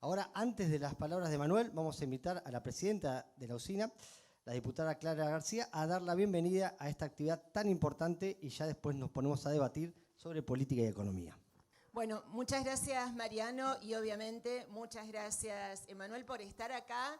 Ahora, antes de las palabras de Manuel, vamos a invitar a la presidenta de la usina, la diputada Clara García, a dar la bienvenida a esta actividad tan importante y ya después nos ponemos a debatir sobre política y economía. Bueno, muchas gracias Mariano y obviamente muchas gracias Emanuel por estar acá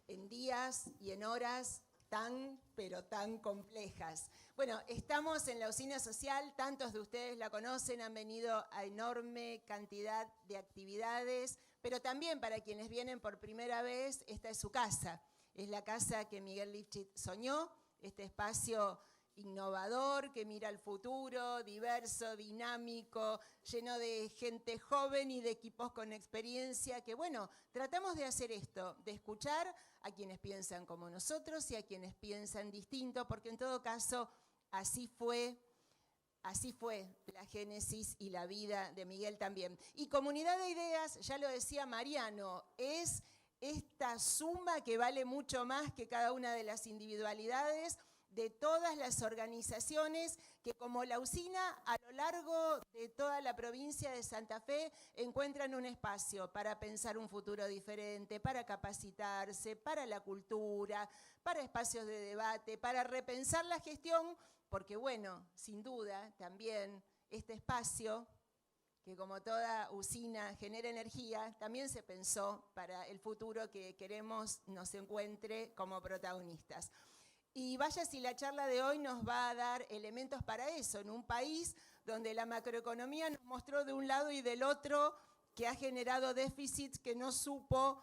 en días y en horas tan, pero tan complejas. Bueno, estamos en la usina social, tantos de ustedes la conocen, han venido a enorme cantidad de actividades, pero también para quienes vienen por primera vez, esta es su casa. Es la casa que Miguel Lifchitz soñó, este espacio innovador, que mira al futuro, diverso, dinámico, lleno de gente joven y de equipos con experiencia, que bueno, tratamos de hacer esto, de escuchar a quienes piensan como nosotros y a quienes piensan distinto, porque en todo caso así fue la génesis y la vida de Miguel también. Y comunidad de ideas, ya lo decía Mariano, es esta suma que vale mucho más que cada una de las individualidades de todas las organizaciones que como la usina a lo largo de toda la provincia de Santa Fe encuentran un espacio para pensar un futuro diferente, para capacitarse, para la cultura, para espacios de debate, para repensar la gestión, porque bueno, sin duda también este espacio que como toda usina genera energía, también se pensó para el futuro que queremos nos encuentre como protagonistas. Y vaya si la charla de hoy nos va a dar elementos para eso, en un país donde la macroeconomía nos mostró de un lado y del otro que ha generado déficits que no supo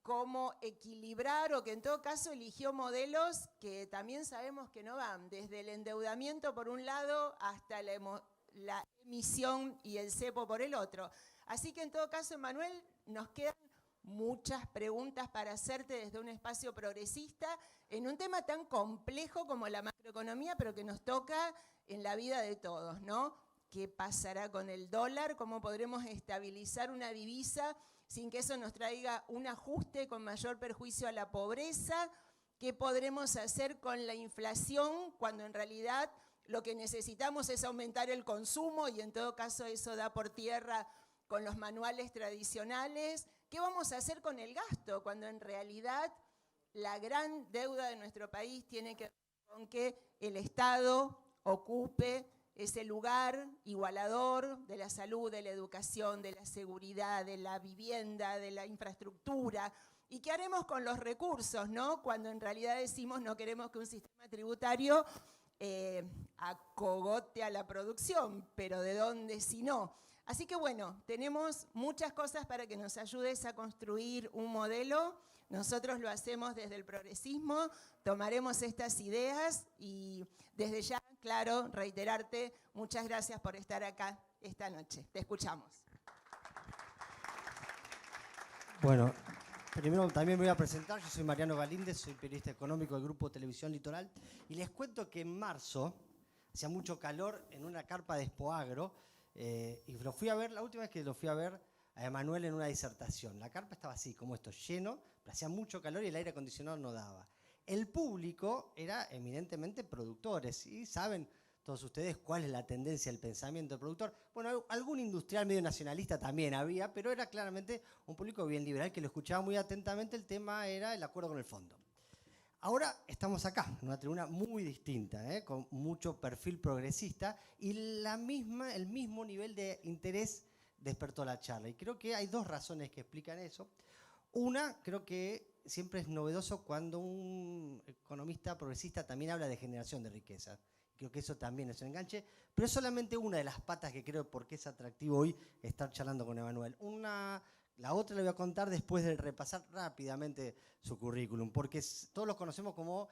cómo equilibrar o que en todo caso eligió modelos que también sabemos que no van, desde el endeudamiento por un lado hasta la emisión y el cepo por el otro. Así que en todo caso, Emanuel, nos quedan muchas preguntas para hacerte desde un espacio progresista en un tema tan complejo como la macroeconomía, pero que nos toca en la vida de todos, ¿no? ¿Qué pasará con el dólar? ¿Cómo podremos estabilizar una divisa sin que eso nos traiga un ajuste con mayor perjuicio a la pobreza? ¿Qué podremos hacer con la inflación cuando en realidad lo que necesitamos es aumentar el consumo y en todo caso eso da por tierra con los manuales tradicionales? ¿Qué vamos a hacer con el gasto cuando en realidad la gran deuda de nuestro país tiene que ver con que el Estado ocupe ese lugar igualador de la salud, de la educación, de la seguridad, de la vivienda, de la infraestructura? ¿Y qué haremos con los recursos, ¿no? Cuando en realidad decimos no queremos que un sistema tributario acogote a la producción, pero ¿de dónde si no? Así que bueno, tenemos muchas cosas para que nos ayudes a construir un modelo. Nosotros lo hacemos desde el progresismo, tomaremos estas ideas y desde ya, claro, reiterarte, muchas gracias por estar acá esta noche. Te escuchamos. Bueno, primero también me voy a presentar, yo soy Mariano Galíndez, soy periodista económico del Grupo Televisión Litoral y les cuento que en marzo hacía mucho calor en una carpa de Expoagro y lo fui a ver, la última vez que lo fui a ver a Emanuel en una disertación. La carpa estaba así, como esto, lleno, pero hacía mucho calor y el aire acondicionado no daba. El público era eminentemente productores y saben todos ustedes cuál es la tendencia del pensamiento del productor. Bueno, algún industrial medio nacionalista también había, pero era claramente un público bien liberal que lo escuchaba muy atentamente. El tema era el acuerdo con el fondo. Ahora estamos acá, en una tribuna muy distinta, con mucho perfil progresista y el mismo nivel de interés despertó la charla. Y creo que hay dos razones que explican eso. Una, creo que siempre es novedoso cuando un economista progresista también habla de generación de riqueza. Creo que eso también es un enganche, pero es solamente una de las patas que creo por qué es atractivo hoy estar charlando con Emanuel. La otra la voy a contar después de repasar rápidamente su currículum, porque todos lo conocemos como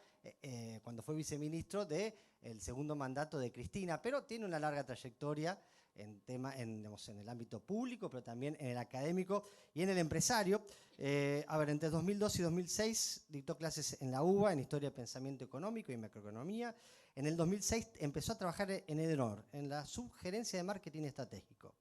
cuando fue viceministro del segundo mandato de Cristina, pero tiene una larga trayectoria en el ámbito público, pero también en el académico y en el empresario. Entre 2002 y 2006 dictó clases en la UBA en Historia, Pensamiento Económico y Macroeconomía. En el 2006 empezó a trabajar en Edenor, en la subgerencia de marketing estratégico.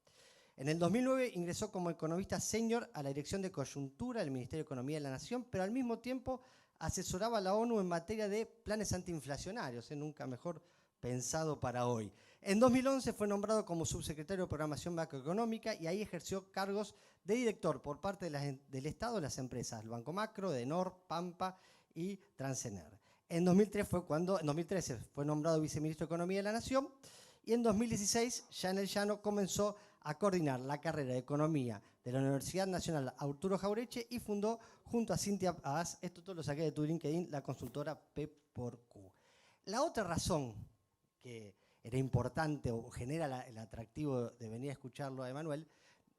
En el 2009 ingresó como economista senior a la Dirección de Coyuntura del Ministerio de Economía de la Nación, pero al mismo tiempo asesoraba a la ONU en materia de planes antiinflacionarios, nunca mejor pensado para hoy. En 2011 fue nombrado como subsecretario de Programación Macroeconómica y ahí ejerció cargos de director por parte del Estado de las empresas el Banco Macro, Edenor, Pampa y Transener. En 2013 fue nombrado viceministro de Economía de la Nación y en 2016 ya en el llano comenzó a coordinar la carrera de Economía de la Universidad Nacional Arturo Jauretche y fundó junto a Cintia Paz, esto todo lo saqué de tu LinkedIn, la consultora P×Q. La otra razón que era importante o genera el atractivo de venir a escucharlo a Emanuel,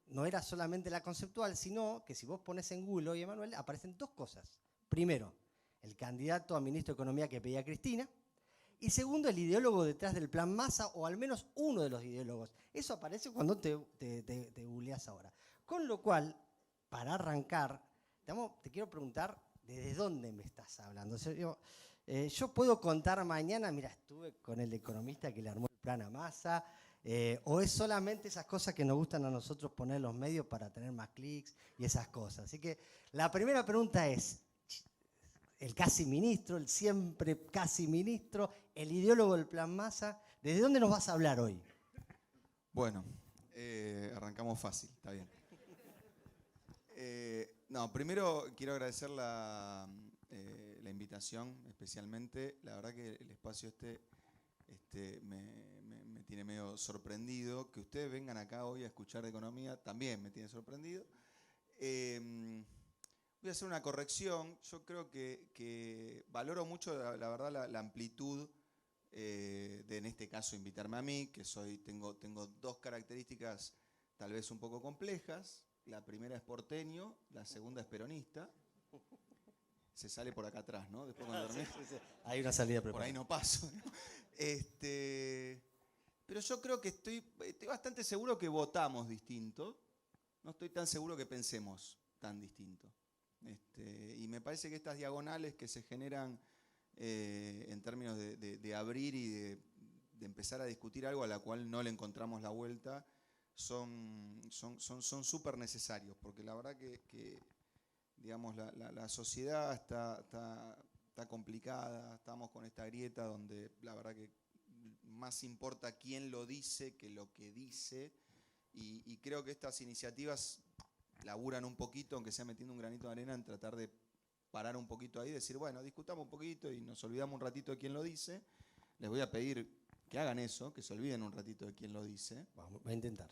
no era solamente la conceptual, sino que si vos pones en Google hoy Emanuel, aparecen dos cosas. Primero, el candidato a ministro de Economía que pedía Cristina, y segundo, el ideólogo detrás del Plan Massa, o al menos uno de los ideólogos. Eso aparece cuando te googleás ahora. Con lo cual, para arrancar, te quiero preguntar, ¿desde dónde me estás hablando? O sea, yo puedo contar mañana, mira, estuve con el economista que le armó el plan a Massa, o es solamente esas cosas que nos gustan a nosotros poner en los medios para tener más clics y esas cosas. Así que la primera pregunta es, el casi ministro, el siempre casi ministro, el ideólogo del plan Massa, ¿desde dónde nos vas a hablar hoy? Bueno, arrancamos fácil, está bien. No, primero quiero agradecer la invitación, especialmente. La verdad que el espacio me tiene medio sorprendido. Que ustedes vengan acá hoy a escuchar de economía también me tiene sorprendido. Voy a hacer una corrección. Yo creo que valoro mucho, la verdad, la amplitud de, en este caso, invitarme a mí, que tengo dos características tal vez un poco complejas. La primera es porteño, la segunda es peronista. Se sale por acá atrás, ¿no? Después cuando dormís. Sí. Hay una salida preparada. Por ahí no paso, ¿no? Pero yo creo que estoy bastante seguro que votamos distinto. No estoy tan seguro que pensemos tan distinto. Y me parece que estas diagonales que se generan en términos de abrir y de empezar a discutir algo a la cual no le encontramos la vuelta son súper necesarios, porque la verdad que digamos, la sociedad está complicada, estamos con esta grieta donde la verdad que más importa quién lo dice que lo que dice, y creo que estas iniciativas laburan un poquito, aunque sea metiendo un granito de arena, en tratar de parar un poquito ahí, decir, bueno, discutamos un poquito y nos olvidamos un ratito de quién lo dice. Les voy a pedir que hagan eso, que se olviden un ratito de quién lo dice. Vamos a intentar.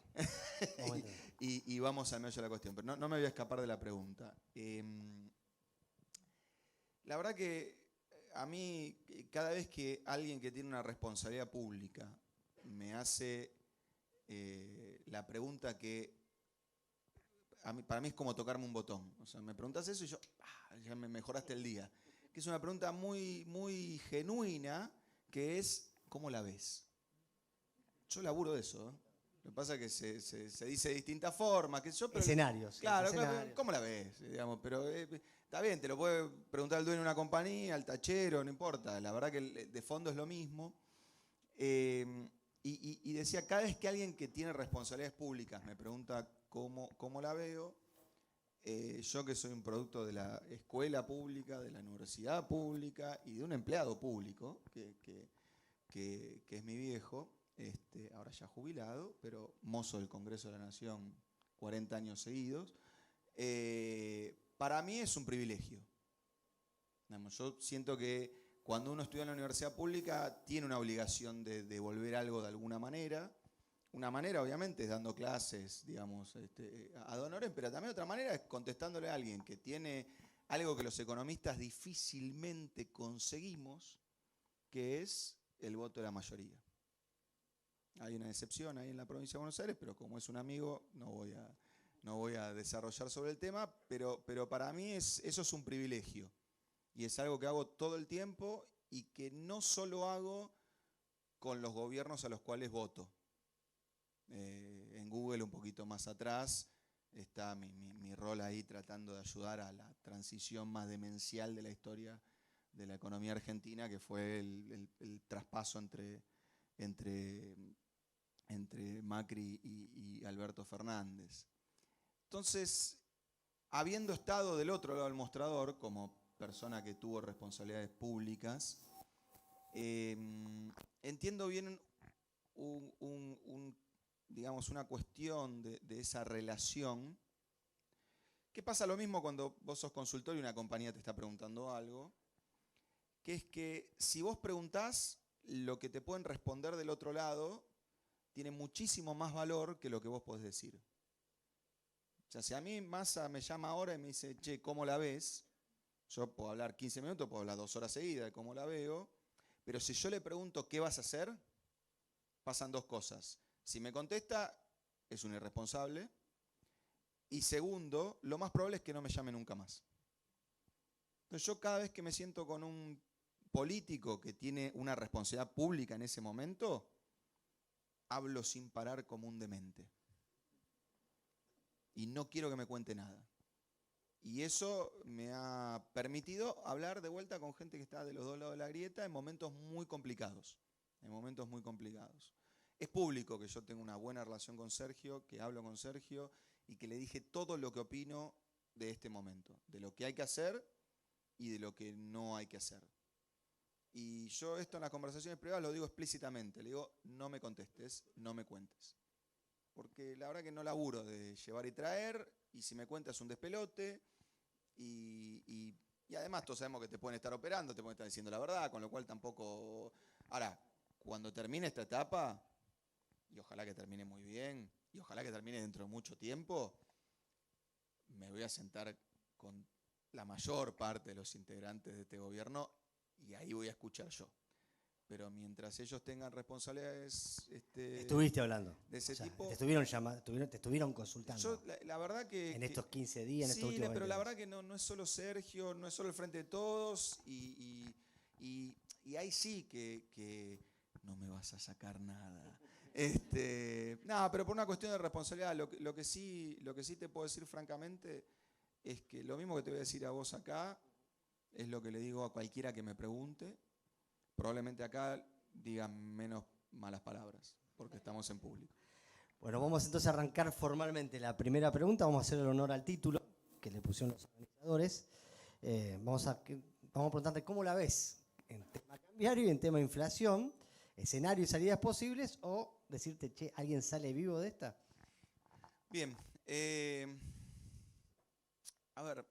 y vamos al meollo de la cuestión, pero no me voy a escapar de la pregunta. La verdad que a mí, cada vez que alguien que tiene una responsabilidad pública me hace la pregunta que para mí es como tocarme un botón. O sea, me preguntas eso y yo, ya me mejoraste el día. Que es una pregunta muy, muy genuina, que es, ¿cómo la ves? Yo laburo de eso, ¿eh? Lo que pasa es que se dice de distintas formas. Pero, escenarios. Claro, escenarios. ¿Cómo la ves? Digamos, pero está bien, te lo puede preguntar el dueño de una compañía, al tachero, no importa. La verdad que de fondo es lo mismo. Y decía, cada vez que alguien que tiene responsabilidades públicas me pregunta cómo la veo, yo que soy un producto de la escuela pública, de la universidad pública y de un empleado público, que es mi viejo, ahora ya jubilado, pero mozo del Congreso de la Nación 40 años seguidos, para mí es un privilegio. Yo siento que cuando uno estudia en la universidad pública tiene una obligación de devolver algo de alguna manera. Una manera, obviamente, es dando clases, digamos, ad honorem, pero también otra manera es contestándole a alguien que tiene algo que los economistas difícilmente conseguimos, que es el voto de la mayoría. Hay una excepción ahí en la provincia de Buenos Aires, pero como es un amigo, no voy a desarrollar sobre el tema, pero para mí eso es un privilegio. Y es algo que hago todo el tiempo y que no solo hago con los gobiernos a los cuales voto. En Google, un poquito más atrás, está mi rol ahí tratando de ayudar a la transición más demencial de la historia de la economía argentina, que fue el traspaso entre Macri y Alberto Fernández. Entonces, habiendo estado del otro lado del mostrador, como persona que tuvo responsabilidades públicas, entiendo bien digamos, una cuestión de esa relación, que pasa lo mismo cuando vos sos consultor y una compañía te está preguntando algo, que es que si vos preguntás, lo que te pueden responder del otro lado tiene muchísimo más valor que lo que vos podés decir. O sea, si a mí Massa me llama ahora y me dice, che, ¿cómo la ves? Yo puedo hablar 15 minutos, puedo hablar 2 horas seguidas de cómo la veo, pero si yo le pregunto qué vas a hacer, pasan dos cosas. Si me contesta, es un irresponsable. Y segundo, lo más probable es que no me llame nunca más. Entonces yo cada vez que me siento con un político que tiene una responsabilidad pública en ese momento, hablo sin parar como un demente. Y no quiero que me cuente nada. Y eso me ha permitido hablar de vuelta con gente que está de los dos lados de la grieta en momentos muy complicados. En momentos muy complicados. Es público que yo tengo una buena relación con Sergio, que hablo con Sergio y que le dije todo lo que opino de este momento, de lo que hay que hacer y de lo que no hay que hacer. Y yo esto en las conversaciones privadas lo digo explícitamente, le digo, no me contestes, no me cuentes. Porque la verdad que no laburo de llevar y traer, y si me cuentas un despelote, y además todos sabemos que te pueden estar operando, te pueden estar diciendo la verdad, con lo cual tampoco... Ahora, cuando termine esta etapa, y ojalá que termine muy bien, y ojalá que termine dentro de mucho tiempo, me voy a sentar con la mayor parte de los integrantes de este gobierno y ahí voy a escuchar yo. Pero mientras ellos tengan responsabilidades Estuviste hablando. de ese tipo... Te estuvieron llamando, te estuvieron consultando. Yo, la verdad que... En estos 15 días, en estos sí, últimos 20 pero la días. verdad que no es solo Sergio, no es solo el Frente de Todos, y ahí sí que no me vas a sacar nada. No, pero por una cuestión de responsabilidad, lo que sí te puedo decir francamente es que lo mismo que te voy a decir a vos acá, es lo que le digo a cualquiera que me pregunte. Probablemente acá digan menos malas palabras, porque estamos en público. Bueno, vamos entonces a arrancar formalmente la primera pregunta. Vamos a hacer el honor al título que le pusieron los organizadores. Vamos a preguntarte cómo la ves en tema cambiario y en tema inflación, escenarios y salidas posibles, o decirte, che, ¿alguien sale vivo de esta? Bien. A ver,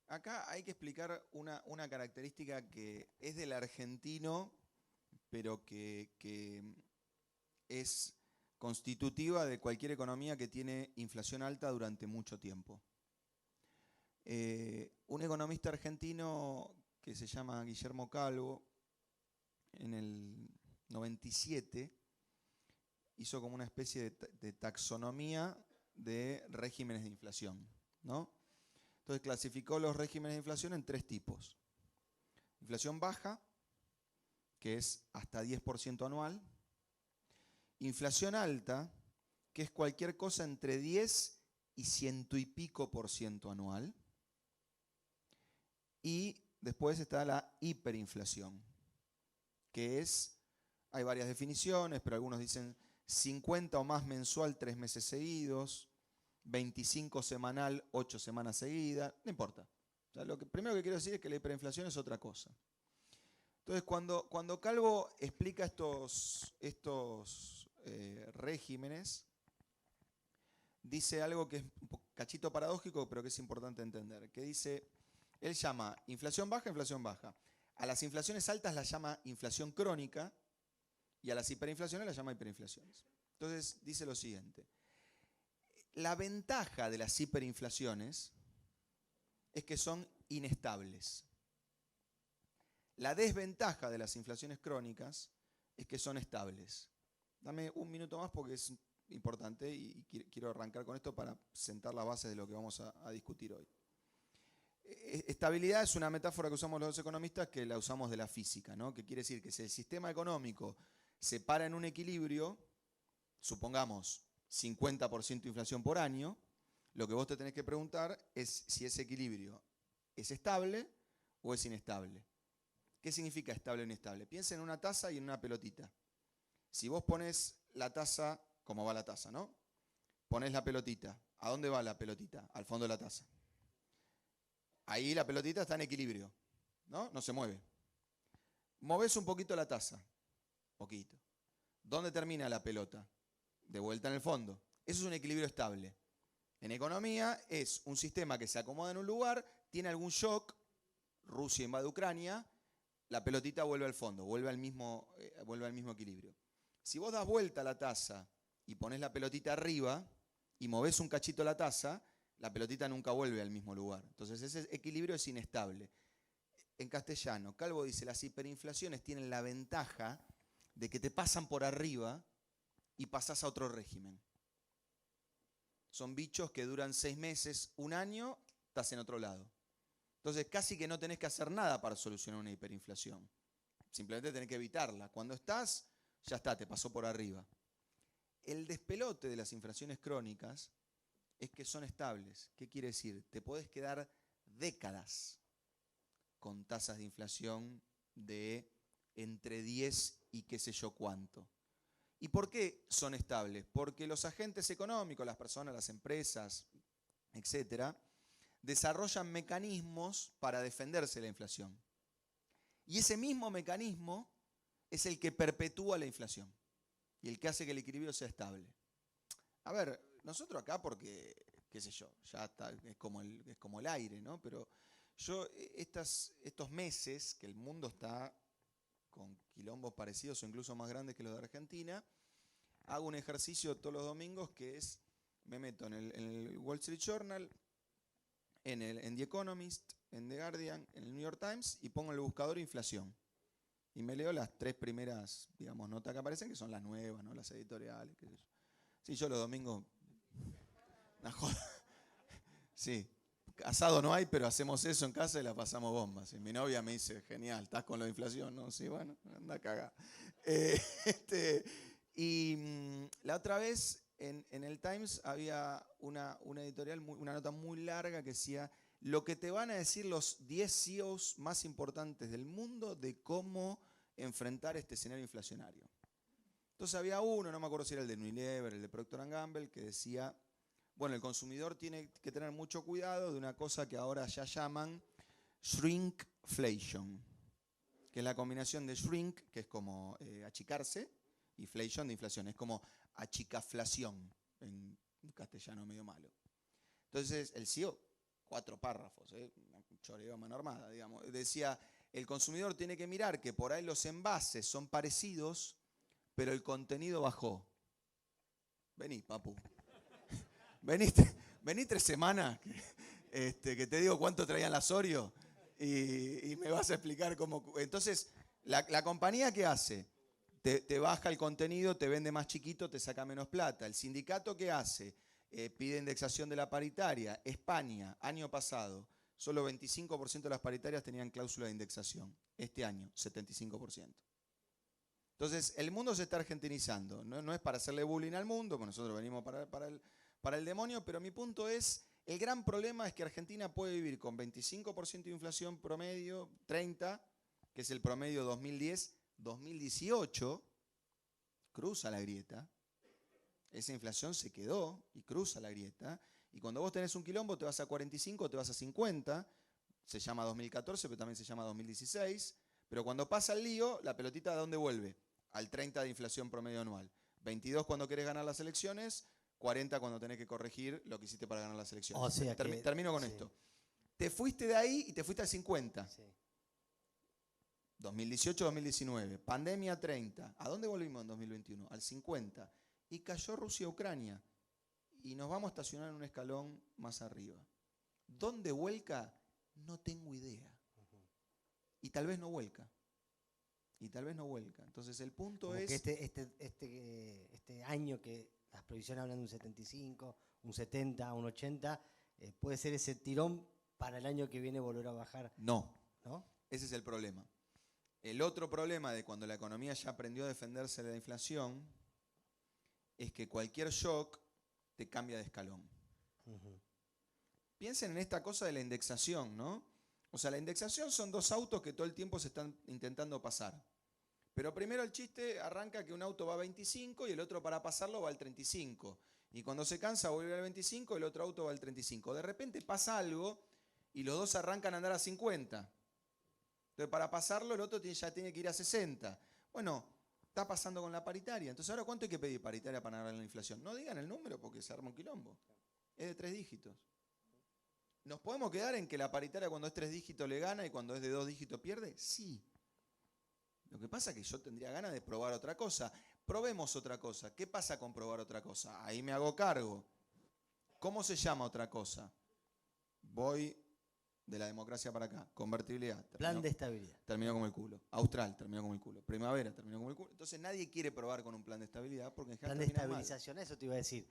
acá hay que explicar una característica que es del argentino, pero que es constitutiva de cualquier economía que tiene inflación alta durante mucho tiempo. Un economista argentino que se llama Guillermo Calvo, en el 97, hizo como una especie de taxonomía de regímenes de inflación, ¿no? Entonces clasificó los regímenes de inflación en 3 tipos. Inflación baja, que es hasta 10% anual. Inflación alta, que es cualquier cosa entre 10 y 100 y pico % anual. Y después está la hiperinflación, que es, hay varias definiciones, pero algunos dicen 50 o más mensual 3 meses seguidos, 25 semanal 8 semanas seguidas, no importa. O sea, lo primero que quiero decir es que la hiperinflación es otra cosa. Entonces, cuando Calvo explica estos regímenes, dice algo que es un cachito paradójico, pero que es importante entender, que dice, él llama inflación baja, inflación baja. A las inflaciones altas las llama inflación crónica y a las hiperinflaciones las llama hiperinflaciones. Entonces, dice lo siguiente. La ventaja de las hiperinflaciones es que son inestables. La desventaja de las inflaciones crónicas es que son estables. Dame un minuto más porque es importante y quiero arrancar con esto para sentar las bases de lo que vamos a discutir hoy. Estabilidad es una metáfora que usamos los economistas que la usamos de la física, ¿no? Que quiere decir que si el sistema económico se para en un equilibrio, supongamos 50% de inflación por año, lo que vos te tenés que preguntar es si ese equilibrio es estable o es inestable. ¿Qué significa estable o inestable? Piensa en una taza y en una pelotita. Si vos pones la taza, ¿cómo va la taza, no? Ponés la pelotita. ¿A dónde va la pelotita? Al fondo de la taza. Ahí la pelotita está en equilibrio, ¿no? No se mueve. Movés un poquito la taza, poquito. ¿Dónde termina la pelota? De vuelta en el fondo. Eso es un equilibrio estable. En economía es un sistema que se acomoda en un lugar, tiene algún shock, Rusia invade Ucrania, la pelotita vuelve al fondo, vuelve al mismo equilibrio. Si vos das vuelta a la taza y pones la pelotita arriba y movés un cachito la taza, la pelotita nunca vuelve al mismo lugar. Entonces ese equilibrio es inestable. En castellano, Calvo dice, las hiperinflaciones tienen la ventaja de que te pasan por arriba y pasás a otro régimen. Son bichos que duran 6 meses, 1 año, estás en otro lado. Entonces casi que no tenés que hacer nada para solucionar una hiperinflación. Simplemente tenés que evitarla. Cuando estás, ya está, te pasó por arriba. El despelote de las inflaciones crónicas es que son estables. ¿Qué quiere decir? Te podés quedar décadas con tasas de inflación de entre 10 y qué sé yo cuánto. ¿Y por qué son estables? Porque los agentes económicos, las personas, las empresas, etcétera, desarrollan mecanismos para defenderse de la inflación. Y ese mismo mecanismo es el que perpetúa la inflación y el que hace que el equilibrio sea estable. A ver, nosotros acá porque, qué sé yo, ya está, es como el aire, ¿no? Pero yo estos meses que el mundo está con quilombos parecidos o incluso más grandes que los de Argentina, hago un ejercicio todos los domingos que es, me meto en el Wall Street Journal, en The Economist, en The Guardian, en el New York Times y pongo en el buscador inflación. Y me leo las 3 primeras, digamos, notas que aparecen, que son las nuevas, ¿no? Las editoriales, qué sé yo. Sí, yo los domingos, una joda. Sí, asado no hay, pero hacemos eso en casa y la pasamos bombas. Y mi novia me dice, genial, ¿estás con la inflación? No, sí, bueno, anda a cagar. La otra vez en el Times había una editorial, una nota muy larga que decía lo que te van a decir los 10 CEOs más importantes del mundo de cómo enfrentar este escenario inflacionario. Entonces había uno, no me acuerdo si era el de Unilever, el de Procter & Gamble, que decía, bueno, el consumidor tiene que tener mucho cuidado de una cosa que ahora ya llaman shrinkflation, que es la combinación de shrink, que es como achicarse, y inflation de inflación, es como achicaflación, en castellano medio malo. Entonces el CEO, 4 párrafos, un choreo a mano armada, digamos, decía, el consumidor tiene que mirar que por ahí los envases son parecidos, pero el contenido bajó. Vení, papu. Vení 3 semanas, que te digo cuánto traían las Oreo y me vas a explicar cómo. Entonces, la compañía, ¿qué hace? Te baja el contenido, te vende más chiquito, te saca menos plata. El sindicato, ¿qué hace? Pide indexación de la paritaria. España, año pasado, solo 25% de las paritarias tenían cláusula de indexación. Este año, 75%. Entonces, el mundo se está argentinizando. No es para hacerle bullying al mundo, porque nosotros venimos para el demonio, pero mi punto es, el gran problema es que Argentina puede vivir con 25% de inflación promedio, 30%, que es el promedio 2010-2018, cruza la grieta. Esa inflación se quedó y cruza la grieta. Y cuando vos tenés un quilombo, te vas a 45, te vas a 50. Se llama 2014, pero también se llama 2016. Pero cuando pasa el lío, la pelotita ¿de dónde vuelve? Al 30 de inflación promedio anual. 22 cuando querés ganar las elecciones, 40 cuando tenés que corregir lo que hiciste para ganar las elecciones. O sea Termino con esto. Te fuiste de ahí y te fuiste al 50. Sí. 2018-2019. Pandemia 30. ¿A dónde volvimos en 2021? Al 50. Y cayó Rusia-Ucrania. Y nos vamos a estacionar en un escalón más arriba. ¿Dónde vuelca? No tengo idea. Y tal vez no vuelca. Entonces el punto como es... que este año que las previsiones hablan de un 75, un 70, un 80, ¿puede ser ese tirón para el año que viene volver a bajar? No. ¿No? Ese es el problema. El otro problema de cuando la economía ya aprendió a defenderse de la inflación es que cualquier shock te cambia de escalón. Piensen en esta cosa de la indexación, ¿no? O sea, la indexación son 2 autos que todo el tiempo se están intentando pasar. Pero primero el chiste arranca que un auto va a 25 y el otro para pasarlo va al 35. Y cuando se cansa vuelve al 25 y el otro auto va al 35. De repente pasa algo y los dos arrancan a andar a 50. Entonces para pasarlo el otro ya tiene que ir a 60. Bueno, Está pasando con la paritaria. Entonces, ¿ahora cuánto hay que pedir paritaria para ganar la inflación? No digan el número porque se arma un quilombo. Es de 3 dígitos. ¿Nos podemos quedar en que la paritaria cuando es 3 dígitos le gana y cuando es de 2 dígitos pierde? Sí. Lo que pasa es que yo tendría ganas de probar otra cosa. Probemos otra cosa. ¿Qué pasa con probar otra cosa? Ahí me hago cargo. ¿Cómo se llama otra cosa? Voy de la democracia para acá. Convertibilidad. Plan de estabilidad. Terminó como el culo. Austral terminó como el culo. Primavera terminó como el culo. Entonces nadie quiere probar con un plan de estabilidad porque en general Plan de termina mal. estabilización, eso te iba a decir.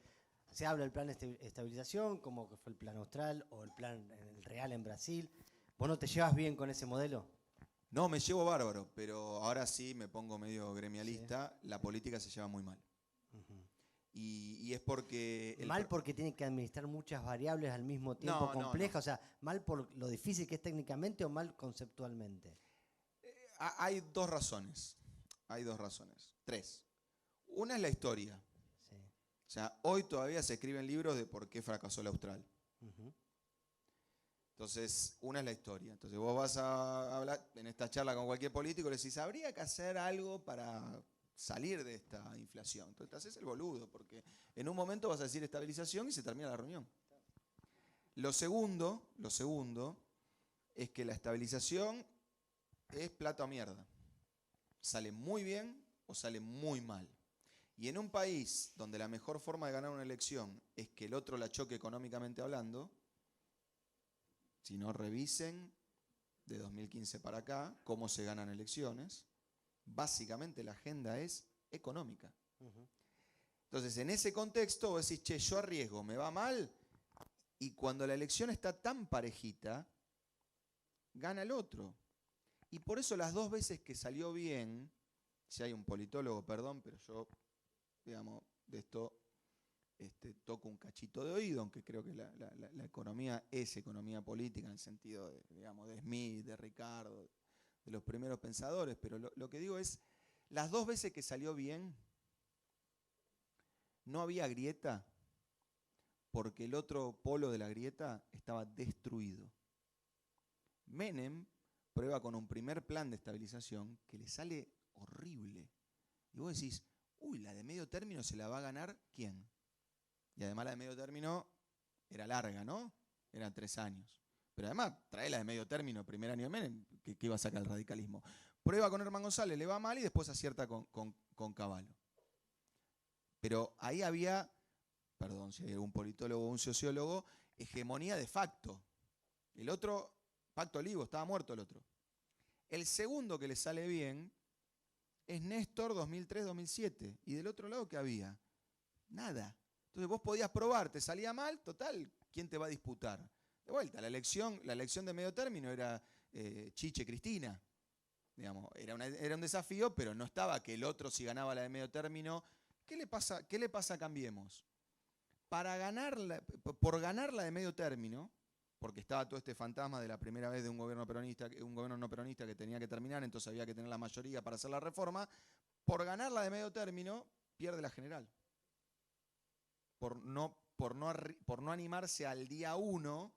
Se habla del plan de estabilización, como que fue el plan austral o el plan el real en Brasil. ¿Vos no te llevas bien con ese modelo? No, me llevo bárbaro, pero ahora sí me pongo medio gremialista. Sí. La política se lleva muy mal. Y es porque... Mal porque tiene que administrar muchas variables al mismo tiempo complejas. No. O sea, mal por lo difícil que es técnicamente o mal conceptualmente. Hay 2 razones. Hay 2 razones. 3. Una es la historia. Sí. O sea, hoy todavía se escriben libros de por qué fracasó el Austral. Entonces, una es la historia. Entonces vos vas a hablar en esta charla con cualquier político y le decís, habría que hacer algo para salir de esta inflación. Entonces te haces el boludo, porque en un momento vas a decir estabilización y se termina la reunión. Lo segundo es que la estabilización es plata o mierda. Sale muy bien o sale muy mal. Y en un país donde la mejor forma de ganar una elección es que el otro la choque económicamente hablando, si no revisen de 2015 para acá cómo se ganan elecciones, básicamente la agenda es económica. Entonces, en ese contexto vos decís, che, yo arriesgo, me va mal, y cuando la elección está tan parejita, gana el otro. Y por eso las 2 veces que salió bien, si hay un politólogo, perdón, pero yo, digamos, de esto toco un cachito de oído, aunque creo que la economía es economía política en el sentido de, digamos, de Smith, de Ricardo, de los primeros pensadores, pero lo que digo es, las 2 veces que salió bien, no había grieta porque el otro polo de la grieta estaba destruido. Menem prueba con un primer plan de estabilización que le sale horrible. Y vos decís, uy, la de medio término se la va a ganar ¿quién? Y además la de medio término era larga, ¿no? Eran 3 años. Pero además, trae la de medio término, primer año de Menem, que iba a sacar el radicalismo. Prueba con Herman González, le va mal y después acierta con Cavallo. Pero ahí había, perdón si hay algún politólogo o un sociólogo, hegemonía de facto. El otro, pacto olivo, estaba muerto el otro. El segundo que le sale bien es Néstor 2003-2007. ¿Y del otro lado qué había? Nada. Entonces vos podías probar, te salía mal, total, ¿quién te va a disputar? De vuelta, la elección de medio término era Chiche Cristina. Digamos, era un desafío, pero no estaba que el otro, si ganaba la de medio término, ¿qué le pasa a Cambiemos? Por ganar la de medio término, porque estaba todo este fantasma de la primera vez de un gobierno no peronista que tenía que terminar, entonces había que tener la mayoría para hacer la reforma, por ganar la de medio término, pierde la general. Por no animarse al día 1,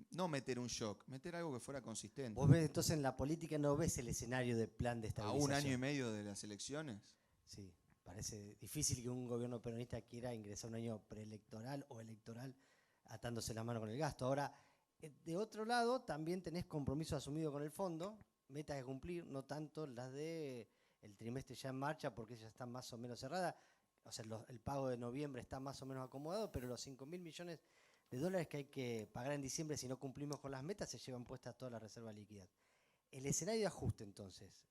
no meter un shock, meter algo que fuera consistente. ¿Vos ves entonces en la política no ves el escenario de plan de estabilización? ¿A 1 año y medio de las elecciones? Sí, parece difícil que un gobierno peronista quiera ingresar un año preelectoral o electoral atándose la mano con el gasto. Ahora, de otro lado, también tenés compromiso asumido con el fondo, metas que cumplir, no tanto las de el trimestre ya en marcha, porque ya está más o menos cerrada. O sea, el pago de noviembre está más o menos acomodado, pero los 5.000 millones de dólares que hay que pagar en diciembre si no cumplimos con las metas se llevan puestas todas las reservas líquidas. El escenario de ajuste, entonces,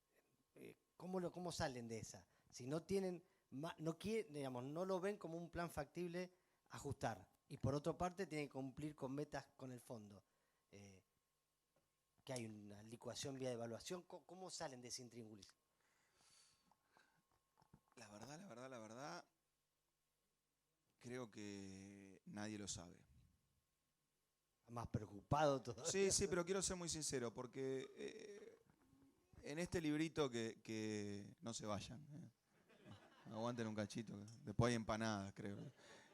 ¿cómo salen de esa? Si no tienen, no lo ven como un plan factible ajustar. Y por otra parte tienen que cumplir con metas con el fondo. Que hay una licuación vía devaluación. ¿Cómo salen de ese intríngulis? La verdad, creo que nadie lo sabe. Más preocupado todavía. Sí, pero quiero ser muy sincero, porque en este librito que no se vayan, aguanten un cachito, después hay empanadas, creo.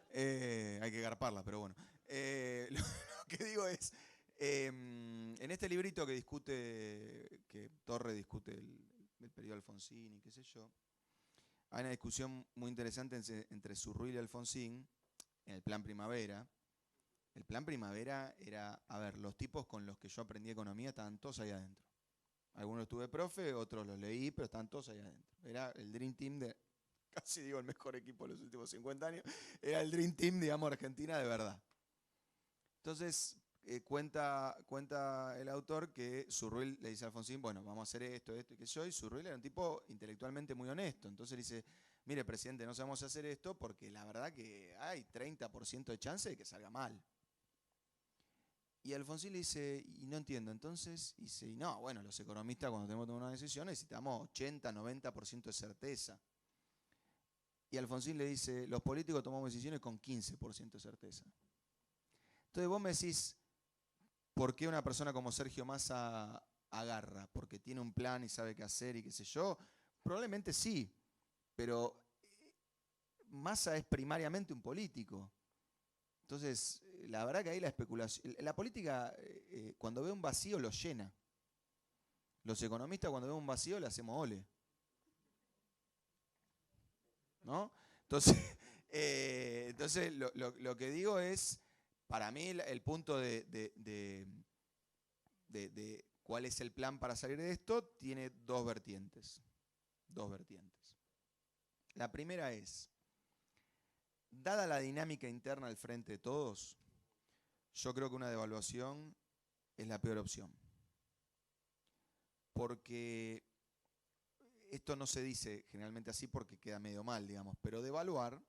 Hay que garparla, pero bueno. Lo que digo es, en este librito que Torre discute el periodo Alfonsín y qué sé yo, hay una discusión muy interesante entre Zurruil y Alfonsín en el Plan Primavera. El Plan Primavera era, a ver, los tipos con los que yo aprendí economía estaban todos ahí adentro. Algunos los tuve profe, otros los leí, pero estaban todos ahí adentro. Era el Dream Team de, casi digo el mejor equipo de los últimos 50 años, era el Dream Team, digamos, Argentina de verdad. Entonces, cuenta el autor que Zurruil le dice a Alfonsín, bueno, vamos a hacer esto y qué sé yo, y Zurruil era un tipo intelectualmente muy honesto. Entonces le dice, mire, presidente, no sabemos hacer esto porque la verdad que hay 30% de chance de que salga mal. Y Alfonsín le dice, y no entiendo, entonces, dice, y no, bueno, los economistas cuando tenemos que tomar una decisión necesitamos 80, 90% de certeza. Y Alfonsín le dice, los políticos tomamos decisiones con 15% de certeza. Entonces vos me decís, ¿por qué una persona como Sergio Massa agarra? ¿Porque tiene un plan y sabe qué hacer y qué sé yo? Probablemente sí, pero Massa es primariamente un político. Entonces, la verdad que ahí la especulación... La política, cuando ve un vacío, lo llena. Los economistas, cuando ven un vacío, le hacemos ole. ¿No? Entonces lo que digo es, para mí, el punto de cuál es el plan para salir de esto, tiene dos vertientes. La primera es, dada la dinámica interna al frente de todos, yo creo que una devaluación es la peor opción. Porque esto no se dice generalmente así porque queda medio mal, digamos, pero devaluar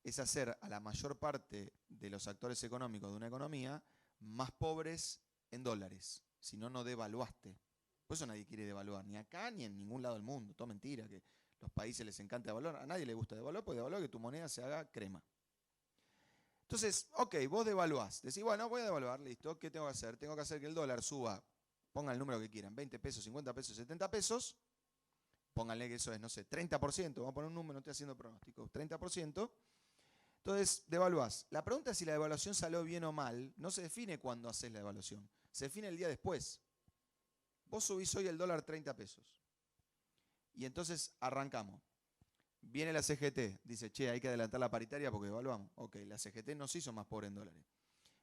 es hacer a la mayor parte de los actores económicos de una economía más pobres en dólares. Si no, no devaluaste. Por eso nadie quiere devaluar, ni acá ni en ningún lado del mundo. Todo mentira, que los países les encanta devaluar. A nadie le gusta devaluar, porque devaluar que tu moneda se haga crema. Entonces, ok, vos devaluás. Decís, bueno, voy a devaluar, listo. ¿Qué tengo que hacer? Tengo que hacer que el dólar suba, pongan el número que quieran, 20 pesos, 50 pesos, 70 pesos. Pónganle que eso es, no sé, 30%. Vamos a poner un número, no estoy haciendo pronósticos. 30%. Entonces, devaluás. La pregunta es si la devaluación salió bien o mal. No se define cuando haces la devaluación. Se define el día después. Vos subís hoy el dólar 30 pesos. Y entonces arrancamos. Viene la CGT. Dice, che, hay que adelantar la paritaria porque devaluamos. Ok, la CGT nos hizo más pobres en dólares.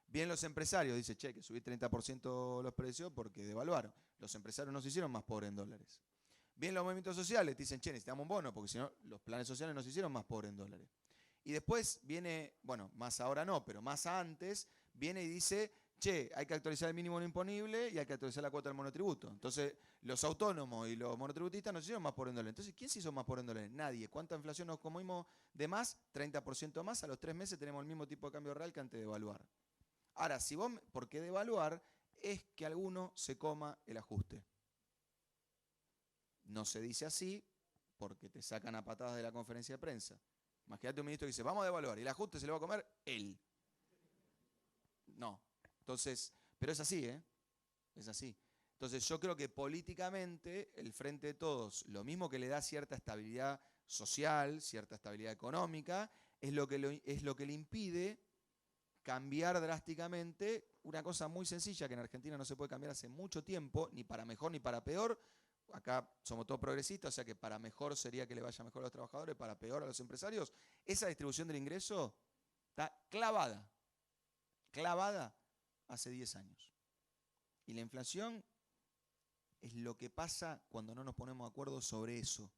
Vienen los empresarios. Dice, che, que subí 30% los precios porque devaluaron. Los empresarios nos hicieron más pobres en dólares. Vienen los movimientos sociales. Dicen, che, necesitamos un bono porque si no, los planes sociales nos hicieron más pobres en dólares. Y después viene, bueno, más ahora no, pero más antes, viene y dice, che, hay que actualizar el mínimo no imponible y hay que actualizar la cuota del monotributo. Entonces, los autónomos y los monotributistas nos hicieron más por en dólares. Entonces, ¿quién se hizo más por en dólares? Nadie. ¿Cuánta inflación nos comimos de más? 30% más. A los 3 meses tenemos el mismo tipo de cambio real que antes de devaluar. Ahora, si vos, porque devaluar es que alguno se coma el ajuste. No se dice así porque te sacan a patadas de la conferencia de prensa. Imagínate un ministro que dice, vamos a devaluar, y el ajuste se lo va a comer él. No. Entonces, pero es así, ¿eh? Es así. Entonces yo creo que políticamente el Frente de Todos, lo mismo que le da cierta estabilidad social, cierta estabilidad económica, es lo que le impide cambiar drásticamente una cosa muy sencilla que en Argentina no se puede cambiar hace mucho tiempo, ni para mejor ni para peor. Acá somos todos progresistas, o sea que para mejor sería que le vaya mejor a los trabajadores, para peor a los empresarios. Esa distribución del ingreso está clavada hace 10 años. Y la inflación es lo que pasa cuando no nos ponemos de acuerdo sobre eso.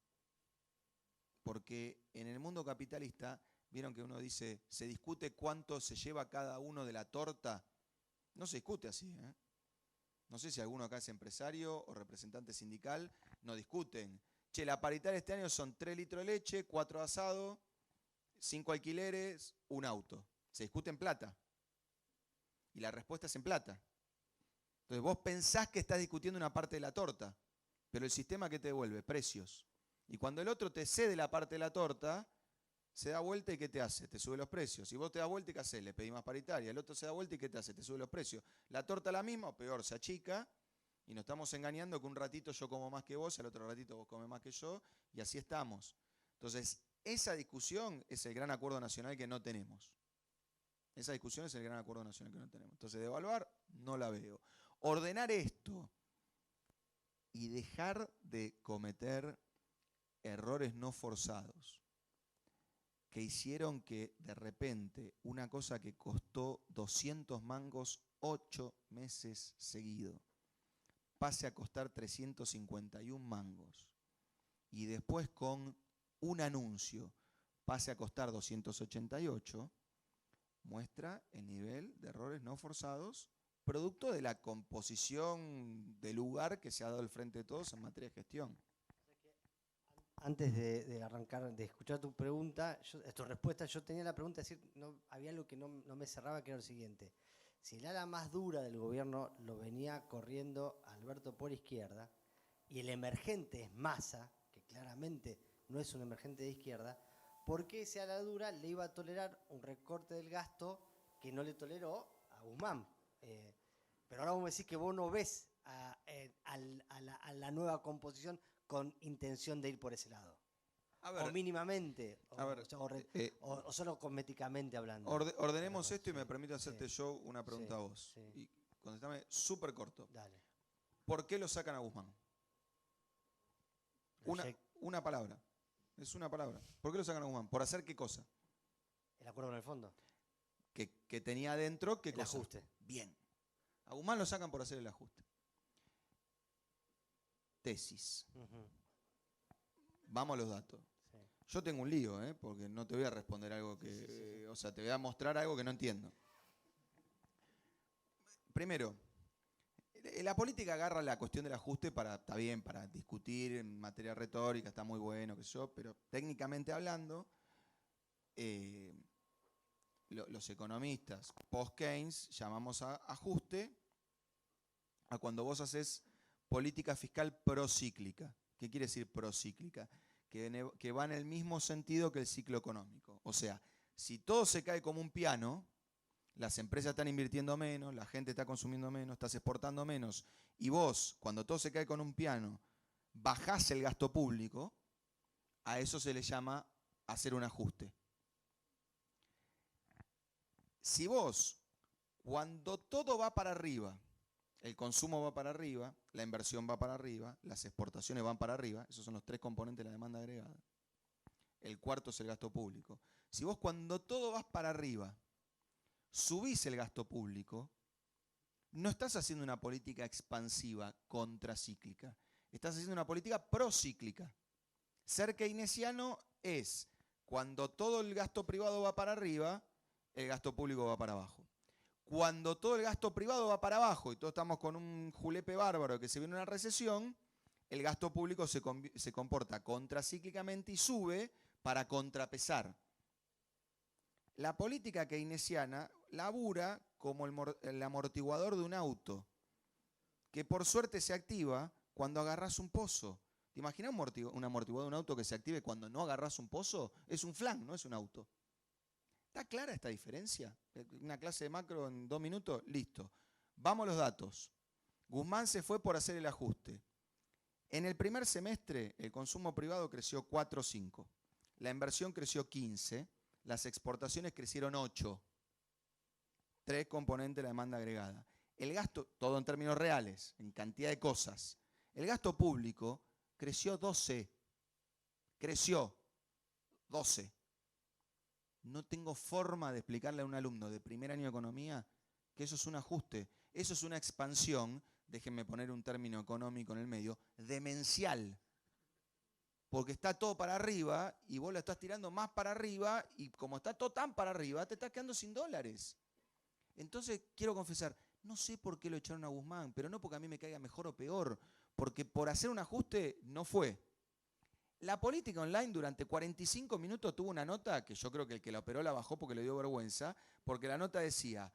Porque en el mundo capitalista, vieron que uno dice, se discute cuánto se lleva cada uno de la torta. No se discute así, ¿eh? No sé si alguno acá es empresario o representante sindical, no discuten. Che, la paritaria este año son 3 litros de leche, 4 de asado, 5 alquileres, un auto. Se discute en plata. Y la respuesta es en plata. Entonces vos pensás que estás discutiendo una parte de la torta, pero el sistema ¿qué te devuelve? Precios. Y cuando el otro te cede la parte de la torta, se da vuelta y ¿qué te hace? Te sube los precios. Y vos te das vuelta y ¿qué haces? Le pedís más paritaria. El otro se da vuelta y ¿qué te hace? Te sube los precios. La torta la misma o peor, se achica y nos estamos engañando que un ratito yo como más que vos, al otro ratito vos comes más que yo y así estamos. Entonces, esa discusión es el gran acuerdo nacional que no tenemos. Esa discusión es el gran acuerdo nacional que no tenemos. Entonces, devaluar no la veo. Ordenar esto y dejar de cometer errores no forzados que hicieron que de repente una cosa que costó 200 mangos 8 meses seguidos pase a costar 351 mangos y después con un anuncio pase a costar 288, muestra el nivel de errores no forzados producto de la composición del lugar que se ha dado al frente de todos en materia de gestión. Antes de arrancar, de escuchar tu pregunta, tu respuesta, yo tenía la pregunta, es decir, había algo que no me cerraba, que era lo siguiente. Si el ala más dura del gobierno lo venía corriendo Alberto por izquierda, y el emergente es Massa, que claramente no es un emergente de izquierda, ¿por qué ese ala dura le iba a tolerar un recorte del gasto que no le toleró a Guzmán? Pero ahora vos me decís que vos no ves a la nueva composición con intención de ir por ese lado. O mínimamente, o solo cosméticamente hablando. Ordenemos esto y me permito hacerte yo una pregunta a vos. Sí. Y contestame súper corto. Dale. ¿Por qué lo sacan a Guzmán? Una palabra. Es una palabra. ¿Por qué lo sacan a Guzmán? ¿Por hacer qué cosa? El acuerdo con el fondo. Que tenía adentro qué cosa. El ajuste. Bien. A Guzmán lo sacan por hacer el ajuste. Tesis. Vamos a los datos. Sí. Yo tengo un lío, porque no te voy a responder algo que... Sí. O sea, te voy a mostrar algo que no entiendo. Primero, la política agarra la cuestión del ajuste está bien, para discutir en materia retórica, está muy bueno, qué sé yo, pero técnicamente hablando, los economistas post-Keynes llamamos a ajuste a cuando vos haces política fiscal procíclica. ¿Qué quiere decir procíclica? Que va en el mismo sentido que el ciclo económico. O sea, si todo se cae como un piano, las empresas están invirtiendo menos, la gente está consumiendo menos, estás exportando menos, y vos, cuando todo se cae con un piano, bajás el gasto público, a eso se le llama hacer un ajuste. Si vos, cuando todo va para arriba, el consumo va para arriba, la inversión va para arriba, las exportaciones van para arriba, esos son los tres componentes de la demanda agregada. El cuarto es el gasto público. Si vos cuando todo vas para arriba, subís el gasto público, no estás haciendo una política expansiva contracíclica, estás haciendo una política procíclica. Ser keynesiano es cuando todo el gasto privado va para arriba, el gasto público va para abajo. Cuando todo el gasto privado va para abajo y todos estamos con un julepe bárbaro que se viene una recesión, el gasto público se comporta contracíclicamente y sube para contrapesar. La política keynesiana labura como el amortiguador de un auto, que por suerte se activa cuando agarrás un pozo. ¿Te imaginas un amortiguador de un auto que se active cuando no agarrás un pozo? Es un flan, no es un auto. ¿Está clara esta diferencia? Una clase de macro en 2 minutos, listo. Vamos a los datos. Guzmán se fue por hacer el ajuste. En el primer semestre el consumo privado creció 4,5. La inversión creció 15. Las exportaciones crecieron 8. 3 componentes de la demanda agregada. El gasto, todo en términos reales, en cantidad de cosas. El gasto público creció 12. Creció 12. No tengo forma de explicarle a un alumno de primer año de economía que eso es un ajuste. Eso es una expansión, déjenme poner un término económico en el medio, demencial. Porque está todo para arriba y vos lo estás tirando más para arriba y como está todo tan para arriba, te estás quedando sin dólares. Entonces, quiero confesar, no sé por qué lo echaron a Guzmán, pero no porque a mí me caiga mejor o peor, porque por hacer un ajuste no fue. La política online durante 45 minutos tuvo una nota que yo creo que el que la operó la bajó porque le dio vergüenza, porque la nota decía,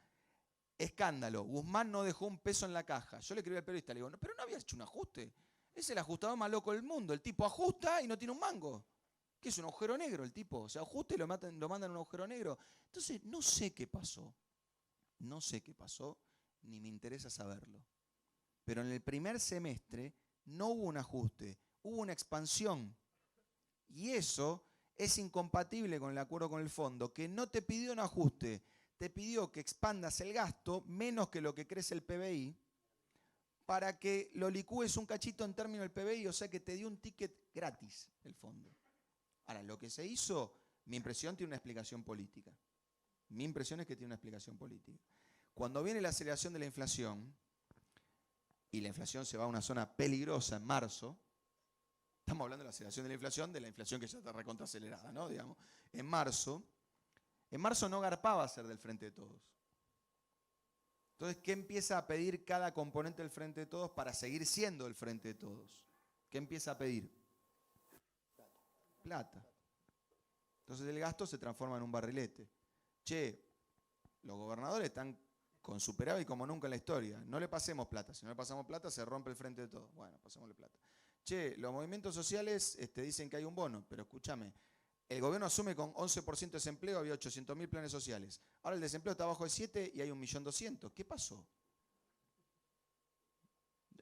escándalo, Guzmán no dejó un peso en la caja. Yo le escribí al periodista, le digo, no, pero no había hecho un ajuste. Es el ajustador más loco del mundo. El tipo ajusta y no tiene un mango. ¿Qué es un agujero negro el tipo? O sea, ajusta y lo mandan a un agujero negro. Entonces, no sé qué pasó. No sé qué pasó, ni me interesa saberlo. Pero en el primer semestre no hubo un ajuste, hubo una expansión. Y eso es incompatible con el acuerdo con el fondo, que no te pidió un ajuste, te pidió que expandas el gasto menos que lo que crece el PBI, para que lo licúes un cachito en términos del PBI, o sea que te dio un ticket gratis el fondo. Ahora, lo que se hizo, mi impresión tiene una explicación política. Mi impresión es que tiene una explicación política. Cuando viene la aceleración de la inflación, y la inflación se va a una zona peligrosa en marzo, estamos hablando de la aceleración de la inflación que ya está recontracelerada, ¿no? Digamos, en marzo no garpaba ser del Frente de Todos. Entonces, ¿qué empieza a pedir cada componente del Frente de Todos para seguir siendo el Frente de Todos? ¿Qué empieza a pedir? Plata. Entonces el gasto se transforma en un barrilete. Che, los gobernadores están con superávit como nunca en la historia. No le pasemos plata. Si no le pasamos plata, se rompe el Frente de Todos. Bueno, pasémosle plata. Che, los movimientos sociales dicen que hay un bono, pero escúchame, el gobierno asume con 11% de desempleo, había 800.000 planes sociales. Ahora el desempleo está abajo de 7 y hay 1.200.000. ¿Qué pasó?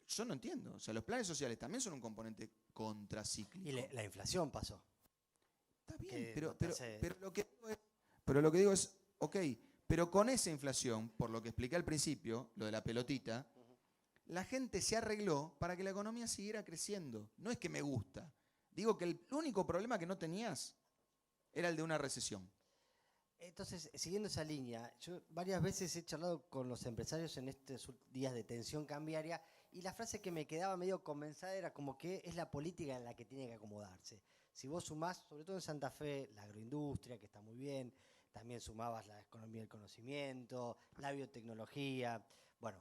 Yo no entiendo. O sea, los planes sociales también son un componente contracíclico. Y la inflación pasó. Está bien, pero lo que digo es, ok, pero con esa inflación, por lo que expliqué al principio, lo de la pelotita, la gente se arregló para que la economía siguiera creciendo. No es que me gusta. Digo que el único problema que no tenías era el de una recesión. Entonces, siguiendo esa línea, yo varias veces he charlado con los empresarios en estos días de tensión cambiaria y la frase que me quedaba medio comenzada era como que es la política en la que tiene que acomodarse. Si vos sumás, sobre todo en Santa Fe, la agroindustria, que está muy bien, también sumabas la economía del conocimiento, la biotecnología. Bueno,